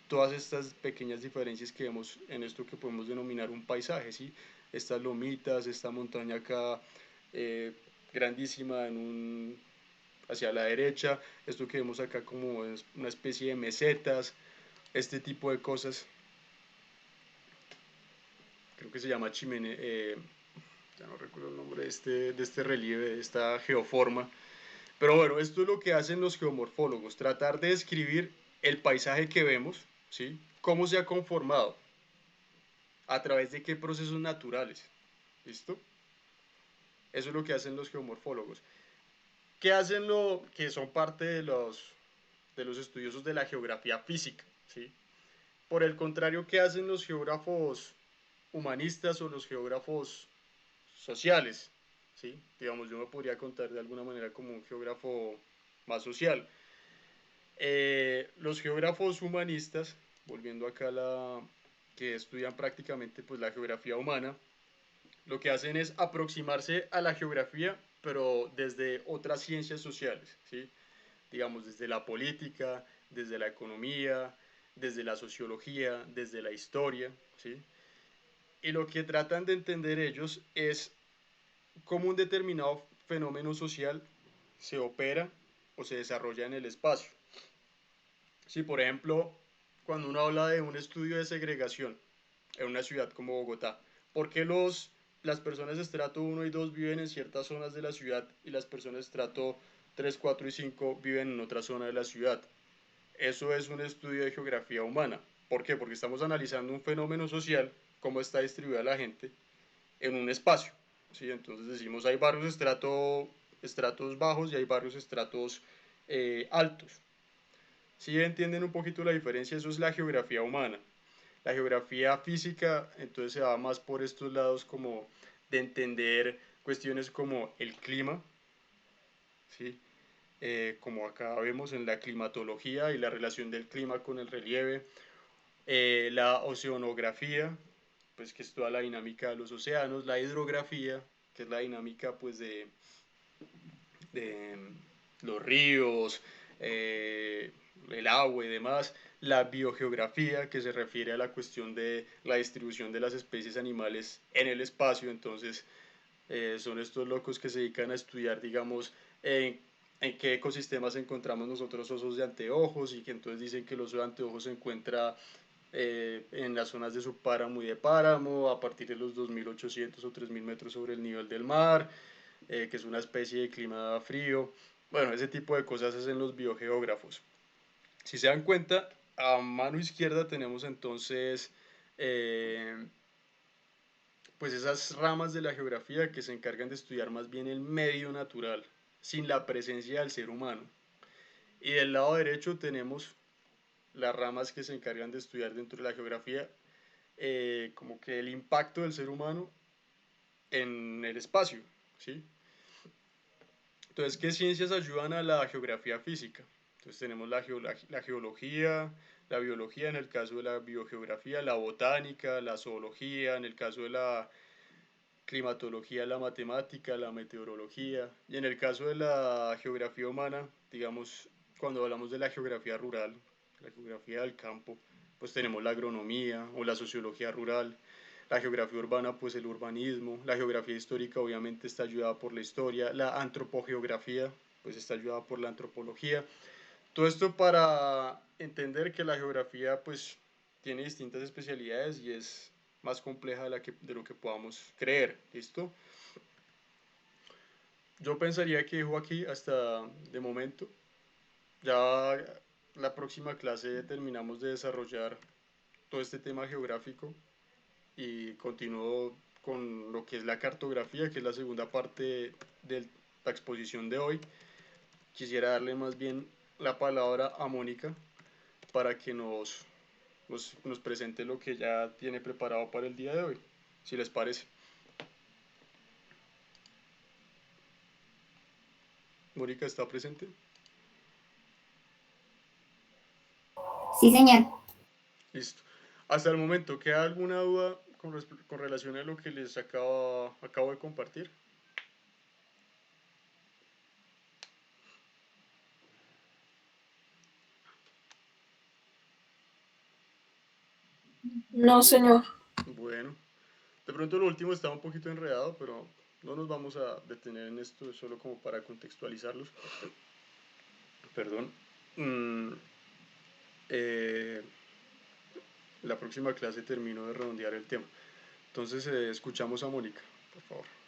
A: todas estas pequeñas diferencias que vemos en esto que podemos denominar un paisaje, ¿sí? Estas lomitas, esta montaña acá grandísima hacia la derecha, esto que vemos acá como es una especie de mesetas, este tipo de cosas creo que se llama chimenea, ya no recuerdo el nombre de este relieve, de esta geoforma. Pero bueno, esto es lo que hacen los geomorfólogos, tratar de describir el paisaje que vemos, ¿sí? Cómo se ha conformado, a través de qué procesos naturales, ¿listo? Eso es lo que hacen los geomorfólogos. ¿Qué hacen lo que son parte de los estudiosos de la geografía física, ¿sí? Por el contrario, ¿qué hacen los geógrafos humanistas o los geógrafos sociales? ¿Sí? Digamos, yo me podría contar de alguna manera como un geógrafo más social. Los geógrafos humanistas, volviendo acá a la que estudian prácticamente pues, la geografía humana, lo que hacen es aproximarse a la geografía, pero desde otras ciencias sociales, ¿sí? Digamos, desde la política, desde la economía, desde la sociología, desde la historia, ¿sí? Y lo que tratan de entender ellos es cómo un determinado fenómeno social se opera o se desarrolla en el espacio. Si, por ejemplo, cuando uno habla de un estudio de segregación en una ciudad como Bogotá, ¿por qué las personas de estrato 1 y 2 viven en ciertas zonas de la ciudad y las personas de estrato 3, 4 y 5 viven en otra zona de la ciudad? Eso es un estudio de geografía humana. ¿Por qué? Porque estamos analizando un fenómeno social, cómo está distribuida la gente en un espacio. ¿Sí? Entonces decimos, hay barrios estratos bajos y hay barrios estratos altos. Si entienden un poquito la diferencia, eso es la geografía humana. La geografía física, entonces se va más por estos lados como de entender cuestiones como el clima, ¿sí? Como acá vemos en la climatología y la relación del clima con el relieve, la oceanografía, pues que es toda la dinámica de los océanos, la hidrografía, que es la dinámica pues de los ríos, el agua y demás, la biogeografía, que se refiere a la cuestión de la distribución de las especies animales en el espacio, entonces son estos locos que se dedican a estudiar, digamos, en qué ecosistemas encontramos nosotros osos de anteojos y que entonces dicen que el oso de anteojos se encuentra en las zonas de subpáramo y de páramo a partir de los 2.800 o 3.000 metros sobre el nivel del mar, que es una especie de clima frío. Bueno, ese tipo de cosas hacen los biogeógrafos. Si se dan cuenta, a mano izquierda tenemos entonces eh, pues esas ramas de la geografía que se encargan de estudiar más bien el medio natural, sin la presencia del ser humano. Y del lado derecho tenemos las ramas que se encargan de estudiar dentro de la geografía, como que el impacto del ser humano en el espacio, ¿sí? Entonces, ¿qué ciencias ayudan a la geografía física? Entonces tenemos la geología, la biología en el caso de la biogeografía, la botánica, la zoología en el caso de la climatología, la matemática, la meteorología, y en el caso de la geografía humana, digamos, cuando hablamos de la geografía rural, la geografía del campo, pues tenemos la agronomía o la sociología rural, la geografía urbana, pues el urbanismo, la geografía histórica obviamente está ayudada por la historia, la antropogeografía, pues está ayudada por la antropología. Todo esto para entender que la geografía, pues, tiene distintas especialidades y es más compleja de lo que podamos creer, ¿listo? Yo pensaría que dejo aquí hasta de momento. Ya la próxima clase terminamos de desarrollar todo este tema geográfico y continúo con lo que es la cartografía, que es la segunda parte de la exposición de hoy. Quisiera darle más bien la palabra a Mónica para que nos presente lo que ya tiene preparado para el día de hoy, si les parece. Mónica está presente.
D: Sí, señor.
A: Listo. Hasta el momento, ¿queda alguna duda con relación a lo que les acabo de compartir?
B: No, señor.
A: Bueno, de pronto lo último está un poquito enredado, pero no nos vamos a detener en esto, solo como para contextualizarlos. Perdón. Mm, eh, la próxima clase termino de redondear el tema. Entonces, escuchamos a Mónica, por favor.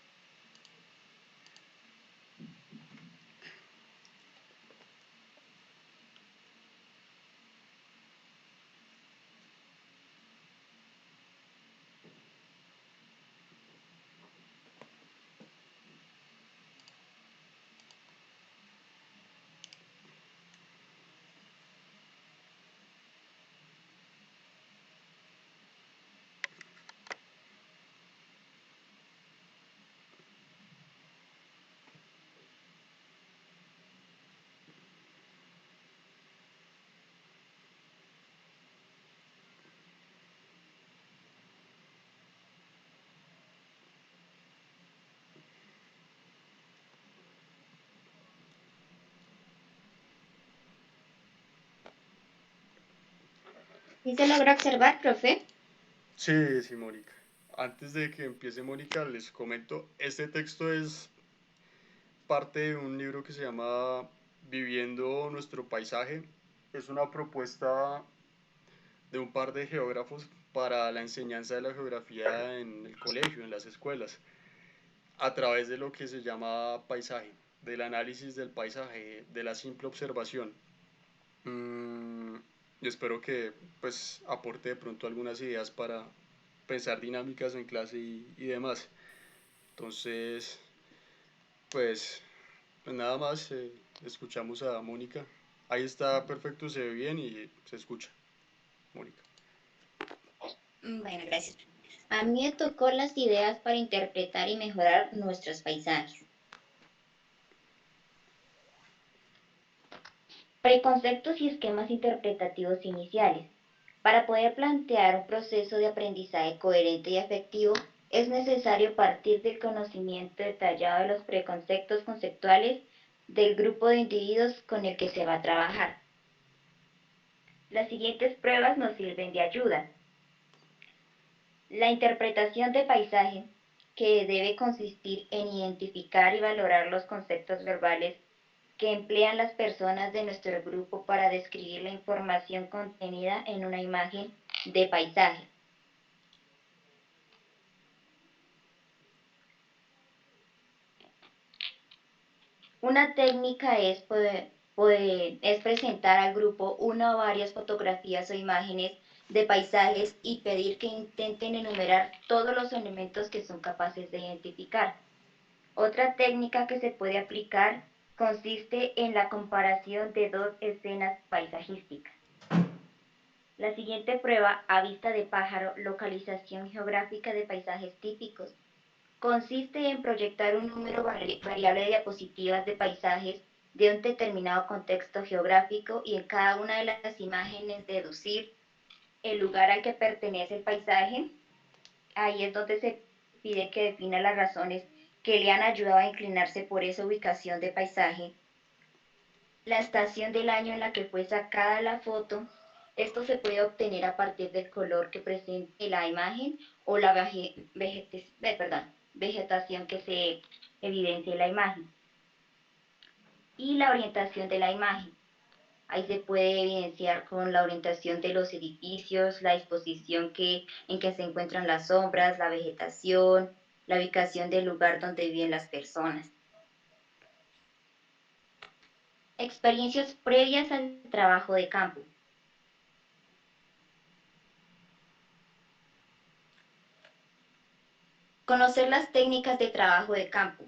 D: ¿Sí se logra observar, profe?
A: Sí, sí, Mónica. Antes de que empiece Mónica, les comento, este texto es parte de un libro que se llama Viviendo nuestro paisaje. Es una propuesta de un par de geógrafos para la enseñanza de la geografía en el colegio, en las escuelas, a través de lo que se llama paisaje, del análisis del paisaje, de la simple observación. Mm, y espero que pues aporte de pronto algunas ideas para pensar dinámicas en clase y demás. Entonces, pues nada más, escuchamos a Mónica. Ahí está perfecto, se ve bien y se escucha, Mónica.
D: Bueno, gracias. A mí me tocó las ideas para interpretar y mejorar nuestros paisajes. Preconceptos y esquemas interpretativos iniciales. Para poder plantear un proceso de aprendizaje coherente y efectivo, es necesario partir del conocimiento detallado de los preconceptos conceptuales del grupo de individuos con el que se va a trabajar. Las siguientes pruebas nos sirven de ayuda. La interpretación de paisaje, que debe consistir en identificar y valorar los conceptos verbales que emplean las personas de nuestro grupo para describir la información contenida en una imagen de paisaje. Una técnica es presentar al grupo una o varias fotografías o imágenes de paisajes y pedir que intenten enumerar todos los elementos que son capaces de identificar. Otra técnica que se puede aplicar consiste en la comparación de dos escenas paisajísticas. La siguiente prueba, a vista de pájaro, localización geográfica de paisajes típicos, consiste en proyectar un número variable de diapositivas de paisajes de un determinado contexto geográfico y en cada una de las imágenes deducir el lugar al que pertenece el paisaje. Ahí es donde se pide que defina las razones que le han ayudado a inclinarse por esa ubicación de paisaje, la estación del año en la que fue sacada la foto. Esto se puede obtener a partir del color que presente la imagen o la vegetación que se evidencia en la imagen. Y la orientación de la imagen. Ahí se puede evidenciar con la orientación de los edificios, la disposición en que se encuentran las sombras, la vegetación, la ubicación del lugar donde viven las personas. Experiencias previas al trabajo de campo. Conocer las técnicas de trabajo de campo.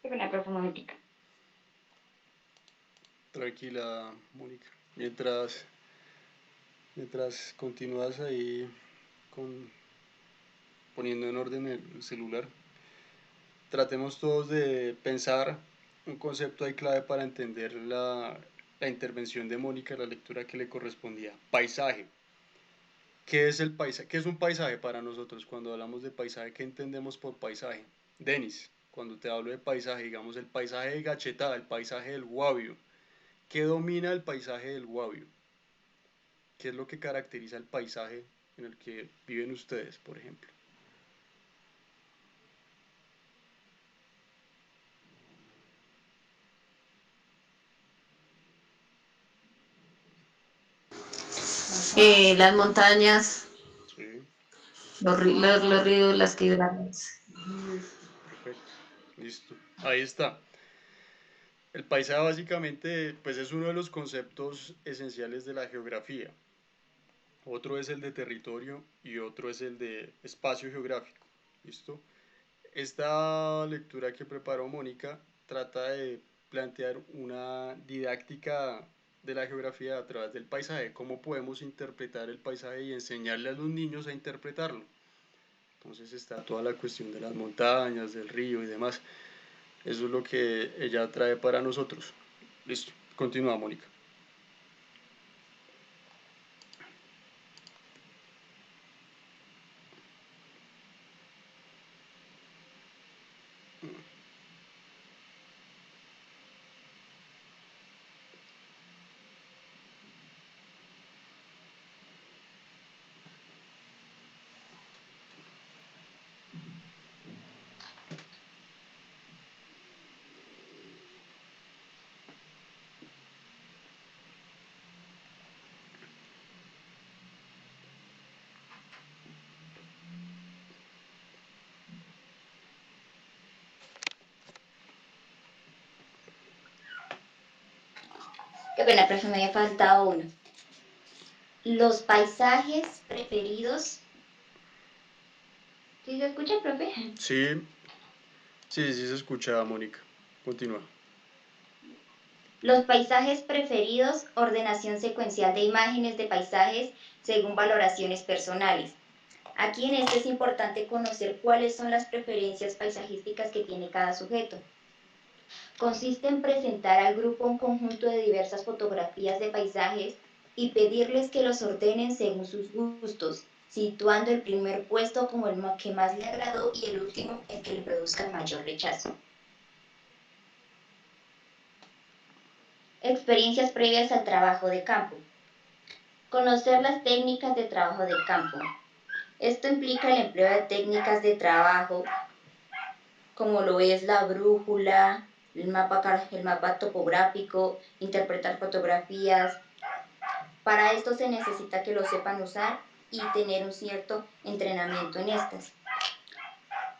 D: Una profundística.
A: Tranquila, Mónica. Mientras continúas ahí con, poniendo en orden el celular, tratemos todos de pensar un concepto ahí clave para entender la intervención de Mónica, la lectura que le correspondía. Paisaje. ¿Qué es el paisaje? ¿Qué es un paisaje para nosotros? Cuando hablamos de paisaje, ¿qué entendemos por paisaje? Denis, cuando te hablo de paisaje, digamos el paisaje de Gachetá, el paisaje del Guavio. ¿Qué domina el paisaje del Guavio? ¿Qué es lo que caracteriza el paisaje en el que viven ustedes, por ejemplo?
C: Las montañas,
A: Sí,
C: los ríos, las quebradas.
A: perfecto. Listo. Ahí está. El paisaje básicamente pues es uno de los conceptos esenciales de la geografía. Otro es el de territorio y otro es el de espacio geográfico. ¿Listo? Esta lectura que preparó Mónica trata de plantear una didáctica de la geografía a través del paisaje, cómo podemos interpretar el paisaje y enseñarle a los niños a interpretarlo. Entonces está toda la cuestión de las montañas, del río y demás. Eso es lo que ella trae para nosotros. Listo, continúa, Mónica.
D: Bueno, profe, me había faltado uno. Los paisajes preferidos. ¿Sí se escucha, profe?
A: Sí, sí, sí se escucha, Mónica. Continúa.
D: Los paisajes preferidos, ordenación secuencial de imágenes de paisajes según valoraciones personales. Aquí en este es importante conocer cuáles son las preferencias paisajísticas que tiene cada sujeto. Consiste en presentar al grupo un conjunto de diversas fotografías de paisajes y pedirles que los ordenen según sus gustos, situando el primer puesto como el que más le agradó y el último el que le produzca mayor rechazo. Experiencias previas al trabajo de campo. Conocer las técnicas de trabajo de campo. Esto implica el empleo de técnicas de trabajo como lo es la brújula, el mapa topográfico, interpretar fotografías. Para esto se necesita que lo sepan usar y tener un cierto entrenamiento en estas.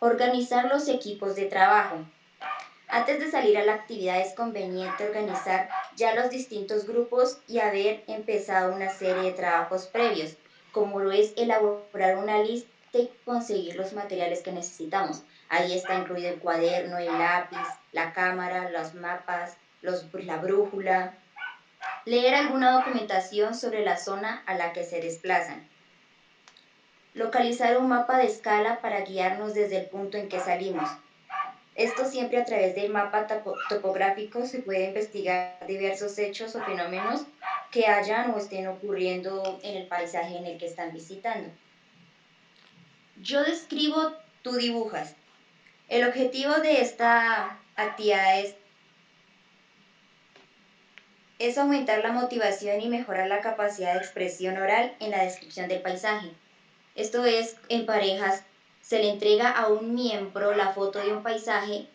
D: Organizar los equipos de trabajo. Antes de salir a la actividad es conveniente organizar ya los distintos grupos y haber empezado una serie de trabajos previos, como lo es elaborar una lista y conseguir los materiales que necesitamos. Ahí está incluido el cuaderno, el lápiz, la cámara, los mapas, la brújula. Leer alguna documentación sobre la zona a la que se desplazan. Localizar un mapa de escala para guiarnos desde el punto en que salimos. Esto siempre a través del mapa topográfico se puede investigar diversos hechos o fenómenos que hayan o estén ocurriendo en el paisaje en el que están visitando. Yo describo, tú dibujas. El objetivo de esta actividad es aumentar la motivación y mejorar la capacidad de expresión oral en la descripción del paisaje. Esto es, en parejas, se le entrega a un miembro la foto de un paisaje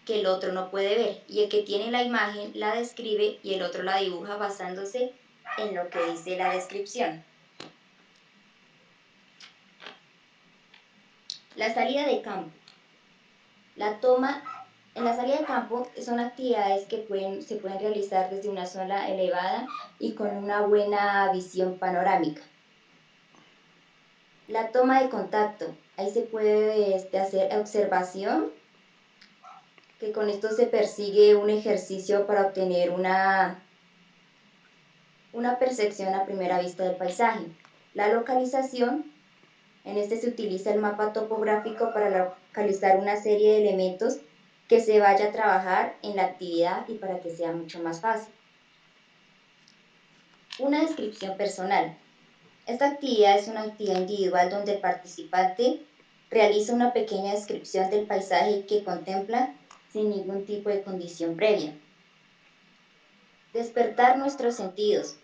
D: que el otro no puede ver, y el que tiene la imagen la describe y el otro la dibuja basándose en lo que dice la descripción. La salida de campo. En la salida de campo son actividades que se pueden realizar desde una zona elevada y con una buena visión panorámica. La toma de contacto. Ahí se puede hacer observación, que con esto se persigue un ejercicio para obtener una percepción a primera vista del paisaje. La localización, en este se utiliza el mapa topográfico para localizar una serie de elementos que se vaya a trabajar en la actividad y para que sea mucho más fácil. Una descripción personal. Esta actividad es una actividad individual donde el participante realiza una pequeña descripción del paisaje que contempla sin ningún tipo de condición previa. Despertar nuestros sentidos.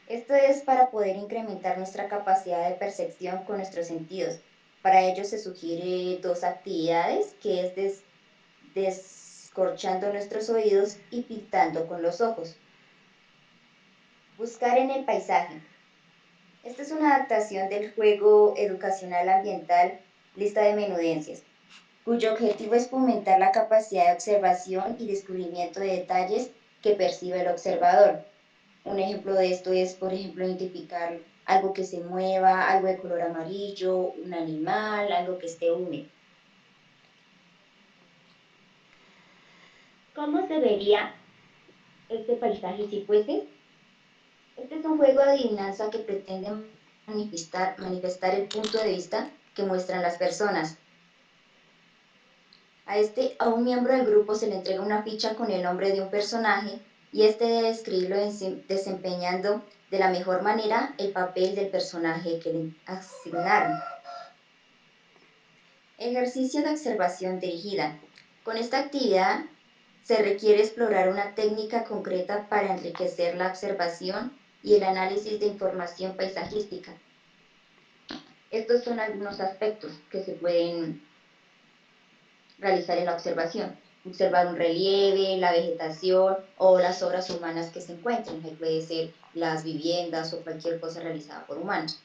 D: Esto es para poder incrementar nuestra capacidad de percepción con nuestros sentidos. Para ello se sugiere dos actividades, que es descorchando nuestros oídos y pintando con los ojos. Buscar en el paisaje. Esta es una adaptación del juego educacional ambiental Lista de Menudencias, cuyo objetivo es fomentar la capacidad de observación y descubrimiento de detalles que percibe el observador. Un ejemplo de esto es, por ejemplo, identificar algo que se mueva, algo de color amarillo, un animal, algo que esté húmedo. ¿Cómo se vería este paisaje si fuese? Este es un juego de adivinanza que pretende manifestar el punto de vista que muestran las personas. A un miembro del grupo se le entrega una ficha con el nombre de un personaje y este debe describirlo desempeñando de la mejor manera el papel del personaje que le asignaron. Ejercicio de observación dirigida. Con esta actividad se requiere explorar una técnica concreta para enriquecer la observación y el análisis de información paisajística. Estos son algunos aspectos que se pueden realizar en la observación. Observar un relieve, la vegetación o las obras humanas que se encuentren. Ahí puede ser las viviendas o cualquier cosa realizada por humanos.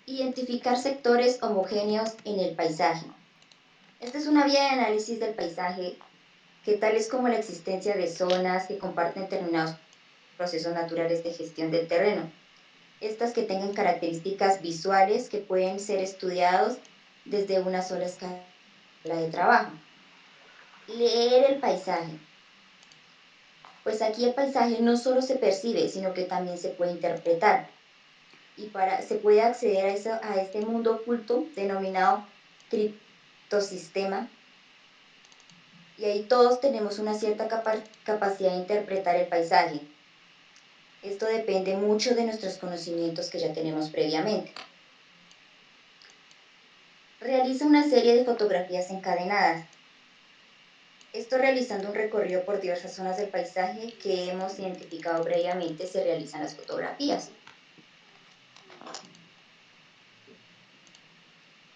D: Identificar sectores homogéneos en el paisaje. Esta es una vía de análisis del paisaje tales como la existencia de zonas que comparten determinados procesos naturales de gestión del terreno. Estas que tengan características visuales que pueden ser estudiados desde una sola escala de trabajo. Leer el paisaje. Pues aquí el paisaje no solo se percibe, sino que también se puede interpretar. Y se puede acceder a este mundo oculto denominado criptosistema. Y ahí todos tenemos una cierta capacidad de interpretar el paisaje. Esto depende mucho de nuestros conocimientos que ya tenemos previamente. Realiza una serie de fotografías encadenadas. Esto realizando un recorrido por diversas zonas del paisaje que hemos identificado previamente, se realizan las fotografías.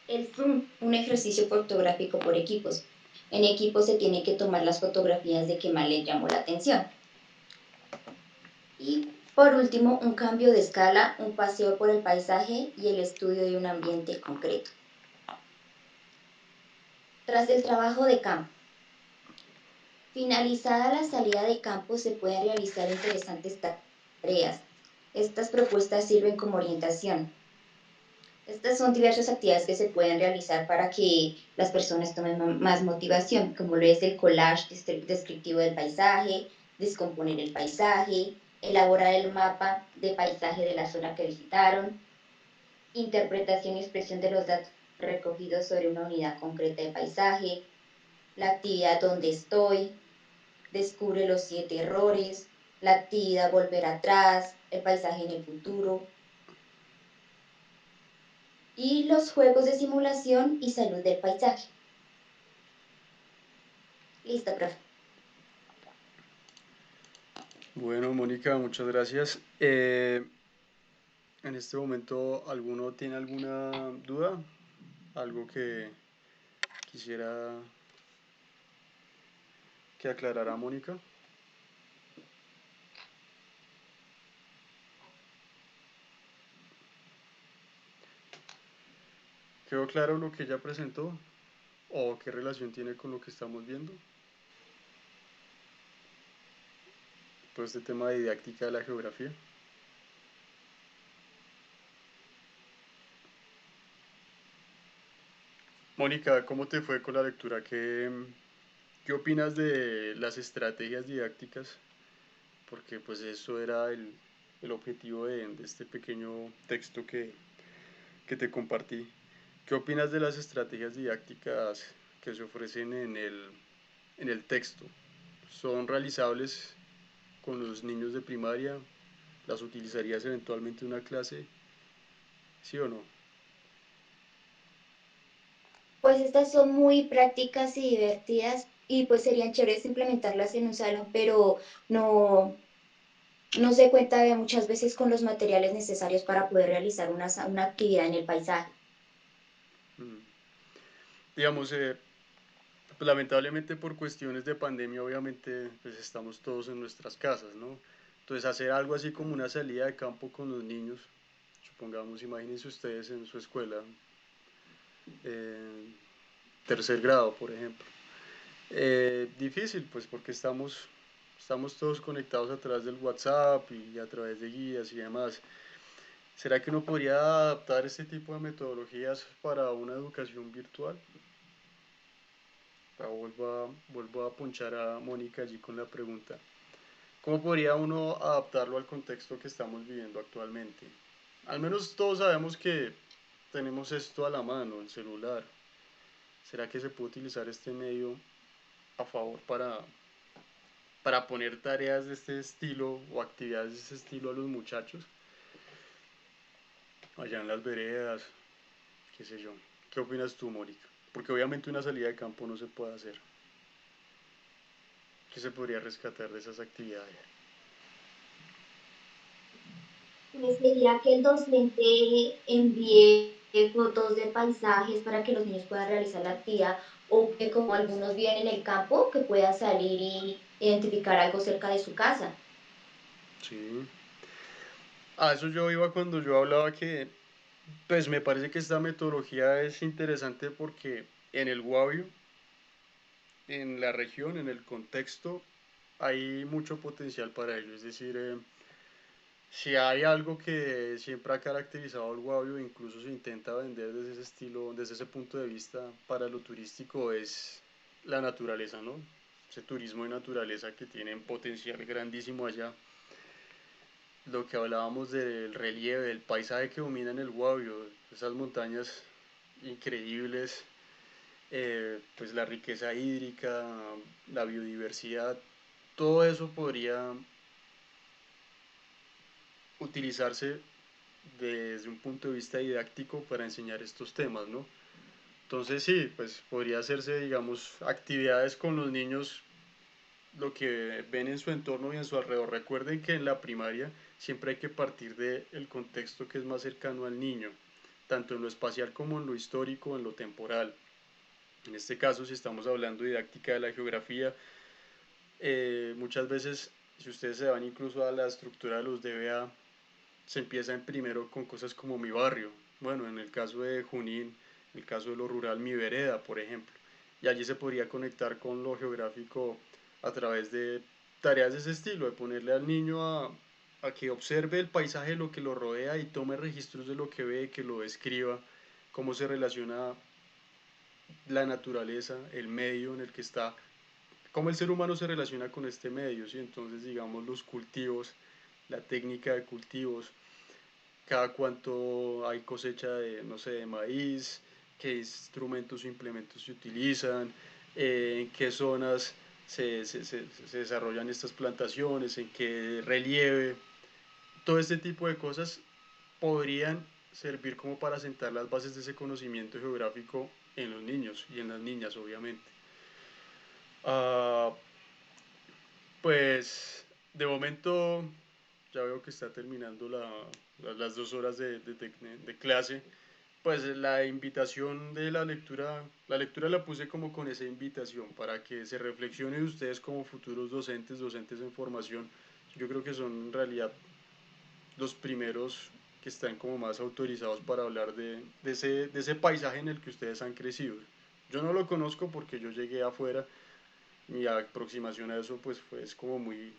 D: El zoom, un ejercicio fotográfico por equipos. En equipo se tiene que tomar las fotografías de que más le llamó la atención. Y por último, un cambio de escala, un paseo por el paisaje y el estudio de un ambiente concreto. Tras el trabajo de campo. Finalizada la salida de campo se pueden realizar interesantes tareas. Estas propuestas sirven como orientación. Estas son diversas actividades que se pueden realizar para que las personas tomen más motivación, como lo es el collage descriptivo del paisaje, descomponer el paisaje, elaborar el mapa de paisaje de la zona que visitaron, interpretación y expresión de los datos recogidos sobre una unidad concreta de paisaje, la actividad donde estoy, descubre los 7 errores, la actividad volver atrás, el paisaje en el futuro, y los juegos de simulación y salud del paisaje. Listo, profe.
A: Bueno, Mónica, muchas gracias. En este momento, ¿alguno tiene alguna duda? ¿Algo que quisiera que aclarara Mónica? ¿Quedó claro lo que ella presentó? ¿O qué relación tiene con lo que estamos viendo? Todo este tema de didáctica de la geografía. Mónica, ¿cómo te fue con la lectura? ¿Qué opinas de las estrategias didácticas? Porque pues eso era el objetivo de este pequeño texto que te compartí. ¿Qué opinas de las estrategias didácticas que se ofrecen en el texto? ¿Son realizables con los niños de primaria? ¿Las utilizarías eventualmente en una clase? ¿Sí o no?
D: Pues estas son muy prácticas y divertidas y pues serían chéveres implementarlas en un salón, pero no, no se cuenta muchas veces con los materiales necesarios para poder realizar una actividad en el paisaje.
A: Mm. Digamos, pues, lamentablemente por cuestiones de pandemia, obviamente, pues estamos todos en nuestras casas, ¿no? Entonces hacer algo así como una salida de campo con los niños, supongamos, imagínense ustedes en su escuela, tercer grado, por ejemplo. Difícil, pues porque estamos todos conectados a través del WhatsApp y a través de guías y demás. ¿Será que uno podría adaptar este tipo de metodologías para una educación virtual? Vuelvo a punchar a Mónica allí con la pregunta. ¿Cómo podría uno adaptarlo al contexto que estamos viviendo actualmente? Al menos todos sabemos que tenemos esto a la mano, el celular. ¿Será que se puede utilizar este medio a favor para poner tareas de este estilo o actividades de este estilo a los muchachos? Allá en las veredas, qué sé yo. ¿Qué opinas tú, Mónica? Porque obviamente una salida de campo no se puede hacer. ¿Qué se podría rescatar de esas actividades?
D: Sería que el docente envíe fotos de paisajes para que los niños puedan realizar la actividad o que como algunos viven en el campo, que puedan salir y identificar algo cerca de su casa.
A: Sí. A eso yo iba cuando yo hablaba que, pues me parece que esta metodología es interesante porque en el Guavio en la región, en el contexto, hay mucho potencial para ello. Es decir, si hay algo que siempre ha caracterizado al Guavio, incluso se intenta vender desde ese estilo, desde ese punto de vista para lo turístico, es la naturaleza, ¿no? Ese turismo de naturaleza que tiene un potencial grandísimo allá. Lo que hablábamos del relieve, del paisaje que domina en el Guavio, esas montañas increíbles, pues la riqueza hídrica, la biodiversidad, todo eso podría utilizarse desde un punto de vista didáctico para enseñar estos temas, ¿no? Entonces sí, pues podría hacerse, digamos, actividades con los niños, lo que ven en su entorno y en su alrededor. Recuerden que en la primaria siempre hay que partir del contexto que es más cercano al niño, tanto en lo espacial como en lo histórico, en lo temporal. En este caso, si estamos hablando de didáctica de la geografía, muchas veces, si ustedes se van incluso a la estructura de los DBA, se empieza en primero con cosas como mi barrio, bueno, en el caso de Junín, en el caso de lo rural, mi vereda, por ejemplo, y allí se podría conectar con lo geográfico a través de tareas de ese estilo, de ponerle al niño a que observe el paisaje, lo que lo rodea y tome registros de lo que ve, que lo describa, cómo se relaciona la naturaleza, el medio en el que está, cómo el ser humano se relaciona con este medio, ¿sí? Entonces, digamos, los cultivos, la técnica de cultivos, cada cuánto hay cosecha de, no sé, de maíz, qué instrumentos o implementos se utilizan, en qué zonas se desarrollan estas plantaciones, en qué relieve, todo este tipo de cosas podrían servir como para sentar las bases de ese conocimiento geográfico en los niños y en las niñas, obviamente. Ah, pues de momento ya veo que está terminando las 2 horas de clase. Pues la invitación de la lectura la puse como con esa invitación para que se reflexionen ustedes como futuros docentes, docentes en formación. Yo creo que son en realidad los primeros que están como más autorizados para hablar de ese paisaje en el que ustedes han crecido. Yo no lo conozco porque yo llegué afuera, mi aproximación a eso pues fue es como muy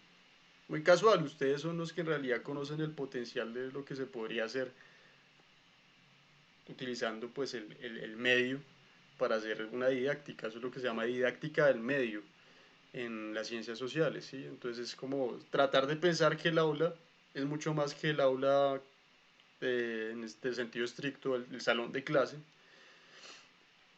A: casual. Ustedes son los que en realidad conocen el potencial de lo que se podría hacer utilizando pues el medio para hacer una didáctica. Eso es lo que se llama didáctica del medio en las ciencias sociales, ¿sí? Entonces es como tratar de pensar que el aula es mucho más que el aula en este sentido estricto, el salón de clase,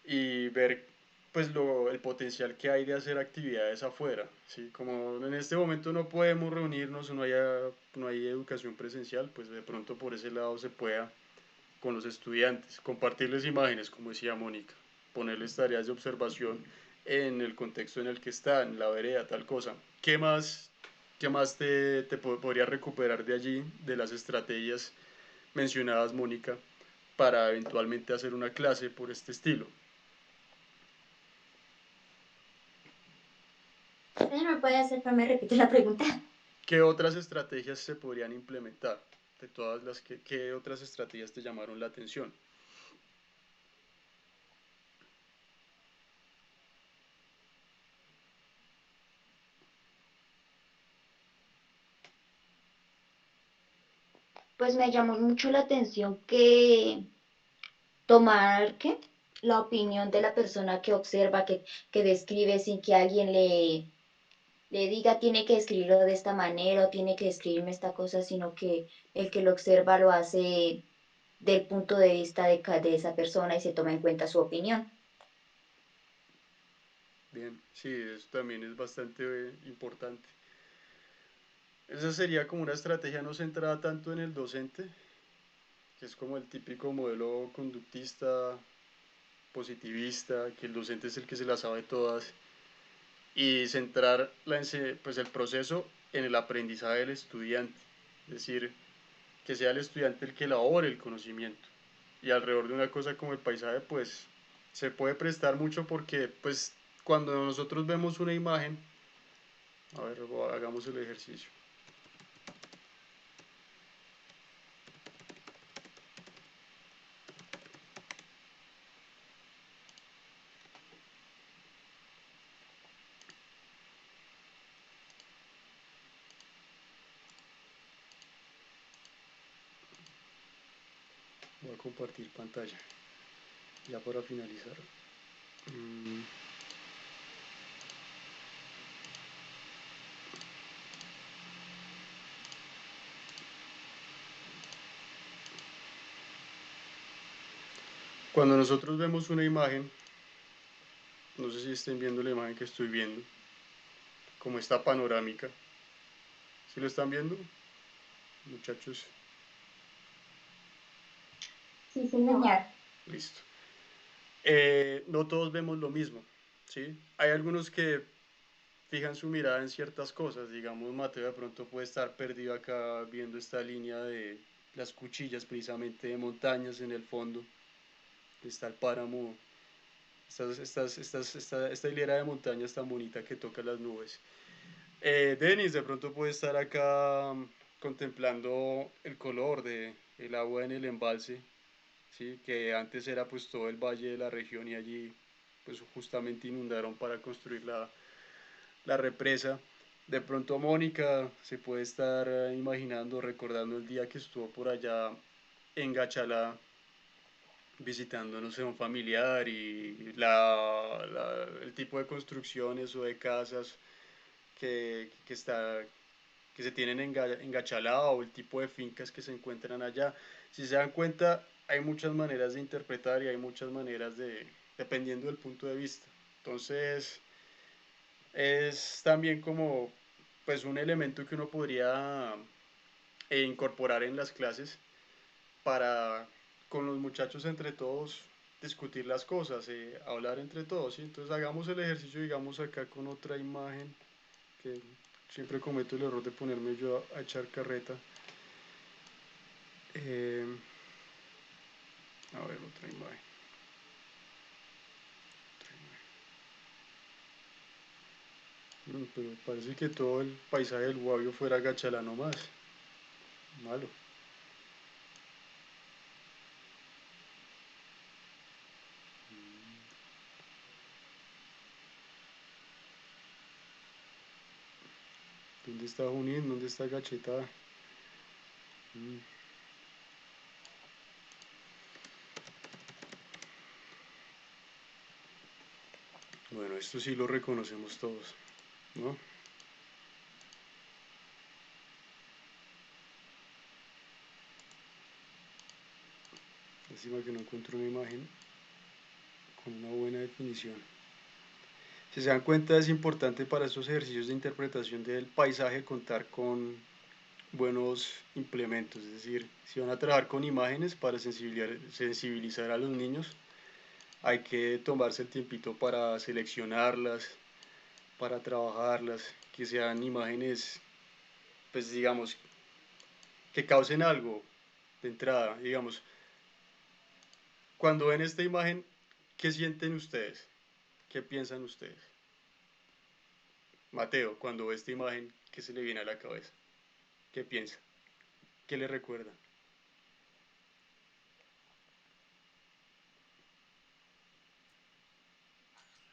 A: y ver pues el potencial que hay de hacer actividades afuera, ¿sí? Como en este momento no podemos reunirnos, no hay educación presencial, pues de pronto por ese lado se pueda con los estudiantes, compartirles imágenes, como decía Mónica, ponerles tareas de observación en el contexto en el que están, la vereda, tal cosa. Qué más te podría recuperar de allí, de las estrategias mencionadas, Mónica, para eventualmente hacer una clase por este estilo?
D: Señor, ¿me puede hacer, me repite la pregunta?
A: ¿Qué otras estrategias se podrían implementar? De todas las ¿qué otras estrategias te llamaron la atención?
D: Pues me llamó mucho la atención que tomar, ¿qué? La opinión de la persona que observa, que describe sin que alguien le diga tiene que escribirlo de esta manera o tiene que escribirme esta cosa, sino que el que lo observa lo hace del punto de vista de esa persona y se toma en cuenta su opinión.
A: Bien, sí, eso también es bastante importante. Esa sería como una estrategia no centrada tanto en el docente, que es como el típico modelo conductista, positivista, que el docente es el que se las sabe todas, y centrar pues el proceso en el aprendizaje del estudiante, es decir, que sea el estudiante el que elabore el conocimiento. Y alrededor de una cosa como el paisaje, pues se puede prestar mucho porque, pues, cuando nosotros vemos una imagen, a ver, hagamos el ejercicio. Voy a compartir pantalla. Ya para finalizar. Cuando nosotros vemos una imagen, no sé si estén viendo la imagen que estoy viendo, como esta panorámica. ¿Sí lo están viendo, muchachos?
D: Sí, señor.
A: Listo. No todos vemos lo mismo, ¿sí? Hay algunos que fijan su mirada en ciertas cosas. Digamos, Mateo de pronto puede estar perdido acá viendo esta línea de las cuchillas, precisamente de montañas en el fondo. Está el páramo, esta hilera de montañas tan bonita que toca las nubes. Denis de pronto puede estar acá contemplando el color del agua en el embalse, ¿sí? Que antes era pues todo el valle de la región y allí pues justamente inundaron para construir la represa. De pronto Mónica se puede estar imaginando, recordando el día que estuvo por allá en Gachalá visitando, no sé, un familiar y el tipo de construcciones o de casas que se tienen en Gachalá o el tipo de fincas que se encuentran allá. Si se dan cuenta, hay muchas maneras de interpretar y hay muchas maneras dependiendo del punto de vista. Entonces, es también como pues un elemento que uno podría incorporar en las clases para con los muchachos entre todos discutir las cosas, hablar entre todos, ¿sí? Entonces hagamos el ejercicio, digamos acá con otra imagen, que siempre cometo el error de ponerme yo a echar carreta. A ver, otra imagen. Pero parece que todo el paisaje del Guavio fuera Gachalá nomás. Malo. ¿Dónde está Junín? ¿Dónde está Gachetá? Bueno, esto sí lo reconocemos todos, ¿no? Lástima que no encuentro una imagen con una buena definición. Si se dan cuenta, es importante para estos ejercicios de interpretación del paisaje contar con buenos implementos, es decir, si van a trabajar con imágenes para sensibilizar a los niños, hay que tomarse el tiempito para seleccionarlas, para trabajarlas, que sean imágenes, pues digamos, que causen algo de entrada, digamos, cuando ven esta imagen, ¿qué sienten ustedes? ¿Qué piensan ustedes? Mateo, cuando ve esta imagen, ¿qué se le viene a la cabeza? ¿Qué piensa? ¿Qué le recuerda?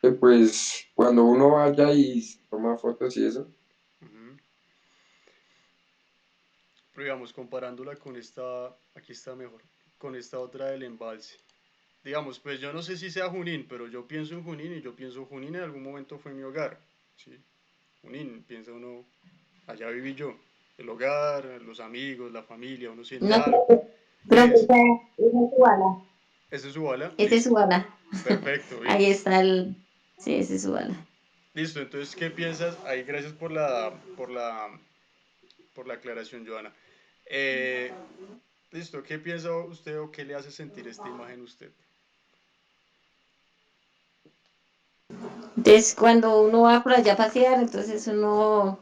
E: Que pues cuando uno vaya y toma fotos y eso,
A: Ujú. Pero digamos, comparándola con esta, aquí está mejor, con esta otra del embalse. Digamos, pues yo no sé si sea Junín, pero yo pienso en Junín y yo pienso Junín en algún momento fue mi hogar, ¿sí? Junín, piensa uno, allá viví yo, el hogar, los amigos, la familia, uno siente,
C: No,
A: ¿qué
C: profe,
A: es?
C: esa es su bala.
A: ¿Ese es su bala?
C: Esa es su
A: Listo,
C: bala.
A: perfecto, bien.
C: Ahí está el. Sí, esa es su bala.
A: Listo, entonces, ¿qué piensas? Ahí, gracias por la aclaración, Joana. Eh, listo, ¿qué piensa usted o qué le hace sentir esta imagen a usted?
C: Entonces, cuando uno va por allá a pasear, entonces uno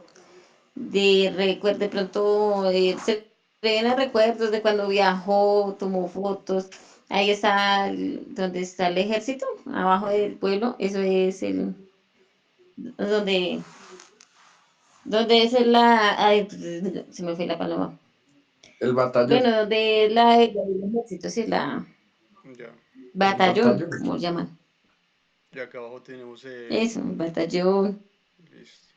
C: de pronto se le vienen recuerdos de cuando viajó, tomó fotos. Ahí está donde está el ejército, abajo
A: Ujú.
C: del pueblo. Eso es el donde, donde es la. Ay, se me fue la paloma.
E: el batallón,
C: Bueno, donde el ejército, sí, la
A: Ya,
E: el
C: batallón,
E: batallón.
C: como lo llaman.
A: y acá abajo tenemos
C: Eso, el batallón.
A: listo.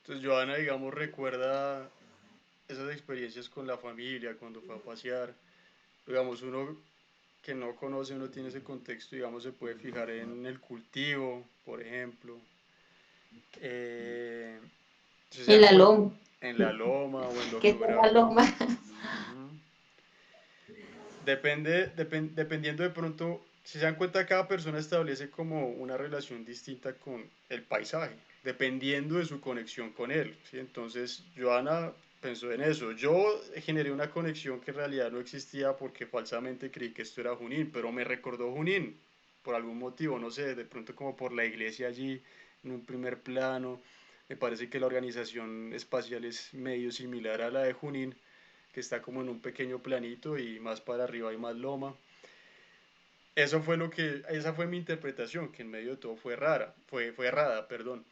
A: Entonces, Joana, digamos, recuerda esas experiencias con la familia, cuando fue a pasear. digamos, uno que no conoce, no tiene ese contexto, digamos, se puede fijar en el cultivo, por ejemplo, eh, si se
C: En
A: dan
C: la
A: cuenta,
C: loma.
A: en la loma o en lo
C: ¿Qué tal la loma?
A: geográfico. Ujú. Dependiendo de pronto, si se dan cuenta, cada persona establece como una relación distinta con el paisaje, dependiendo de su conexión con él, ¿sí? Entonces, Joana pensó en eso. Yo generé una conexión que en realidad no existía porque falsamente creí que esto era Junín, pero me recordó Junín por algún motivo, no sé, de pronto como por la iglesia allí en un primer plano. Me parece que la organización espacial es medio similar a la de Junín, que está como en un pequeño planito y más para arriba hay más loma. Esa fue mi interpretación, que en medio de todo fue errada, perdón.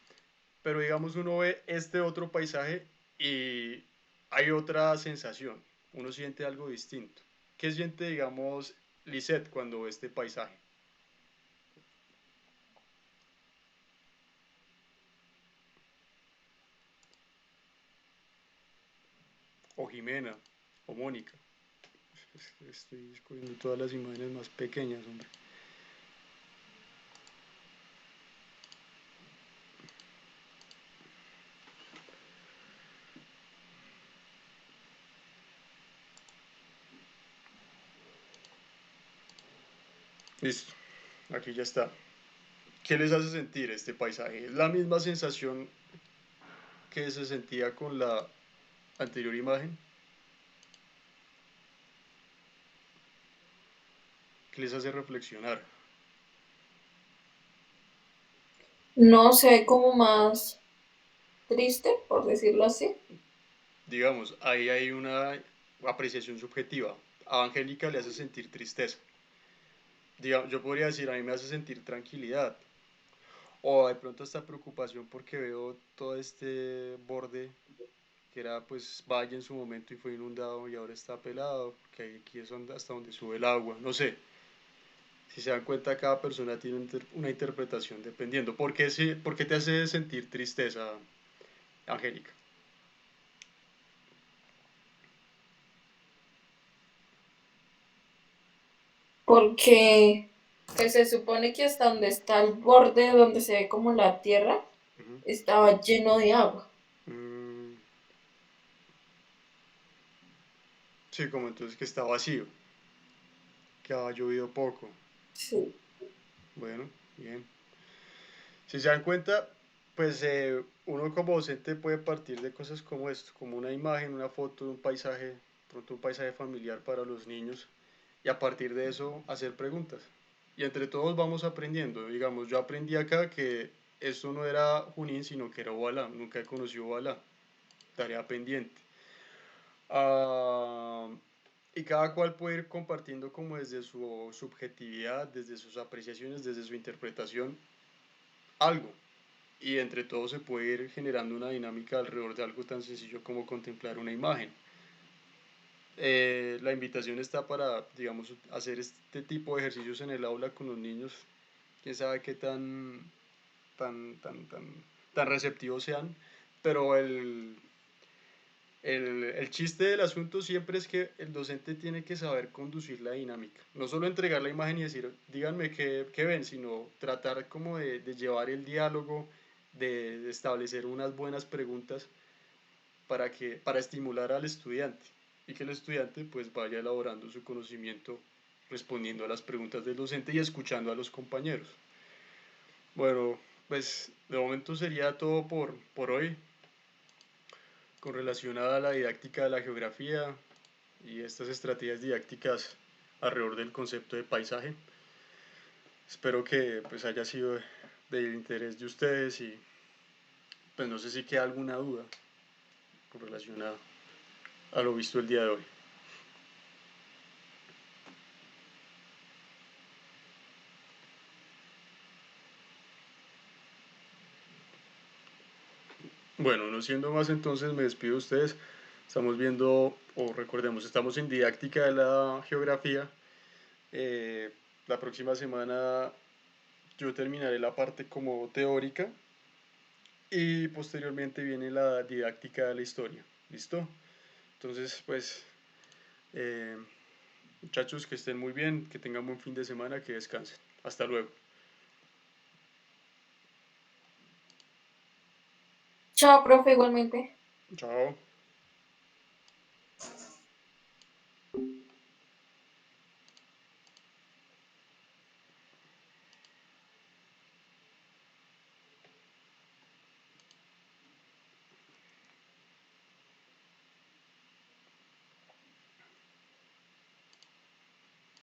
A: Pero digamos uno ve este otro paisaje y hay otra sensación, uno siente algo distinto. ¿Qué siente, digamos, Lisette cuando ve este paisaje? O Jimena, o Mónica. Estoy escogiendo todas las imágenes más pequeñas, hombre. Listo, aquí ya está. ¿Qué les hace sentir este paisaje? ¿Es la misma sensación que se sentía con la anterior imagen? ¿Qué les hace reflexionar?
B: No se ve como más triste, por decirlo así.
A: Digamos, ahí hay una apreciación subjetiva. A Angélica le hace sentir tristeza. Yo podría decir, a mí me hace sentir tranquilidad. O de pronto esta preocupación porque veo todo este borde que era pues valle en su momento y fue inundado y ahora está pelado, porque aquí es hasta donde sube el agua. No sé, si se dan cuenta, cada persona tiene una interpretación dependiendo. ¿Por qué te hace sentir tristeza, Angélica?
B: Porque pues, se supone que hasta donde está el borde, donde se ve como la tierra,
A: Ujú.
B: estaba lleno de agua.
A: Mm, sí, como entonces que está vacío, que ha llovido poco.
B: Sí.
A: Bueno, bien. Si se dan cuenta, pues uno como docente puede partir de cosas como esto, como una imagen, una foto de un paisaje, pronto un paisaje familiar para los niños, y a partir de eso hacer preguntas. Y entre todos vamos aprendiendo. Digamos, yo aprendí acá que esto no era Junín, sino que era Ovalá. Nunca he conocido Ovalá. Tarea pendiente. Ah, y cada cual puede ir compartiendo como desde su subjetividad, desde sus apreciaciones, desde su interpretación, algo. Y entre todos se puede ir generando una dinámica alrededor de algo tan sencillo como contemplar una imagen. La invitación está para, digamos, hacer este tipo de ejercicios en el aula con los niños. Quién sabe qué tan, tan, tan, tan receptivos sean, pero el chiste del asunto siempre es que el docente tiene que saber conducir la dinámica. No solo entregar la imagen y decir, díganme qué ven, sino tratar como de llevar el diálogo, de establecer unas buenas preguntas para estimular al estudiante y que el estudiante pues vaya elaborando su conocimiento respondiendo a las preguntas del docente y escuchando a los compañeros. Bueno, pues de momento sería todo por hoy con relación a la didáctica de la geografía y estas estrategias didácticas alrededor del concepto de paisaje. Espero que pues haya sido del interés de ustedes y pues no sé si queda alguna duda con relación a lo visto el día de hoy. Bueno, no siendo más entonces me despido de ustedes. Estamos viendo, o recordemos, estamos en didáctica de la geografía. Eh, la próxima semana yo terminaré la parte como teórica y posteriormente viene la didáctica de la historia. ¿Listo? Entonces, pues, eh, Muchachos, que estén muy bien, que tengan buen fin de semana, que descansen. Hasta luego.
B: Chao, profe, igualmente.
A: Chao.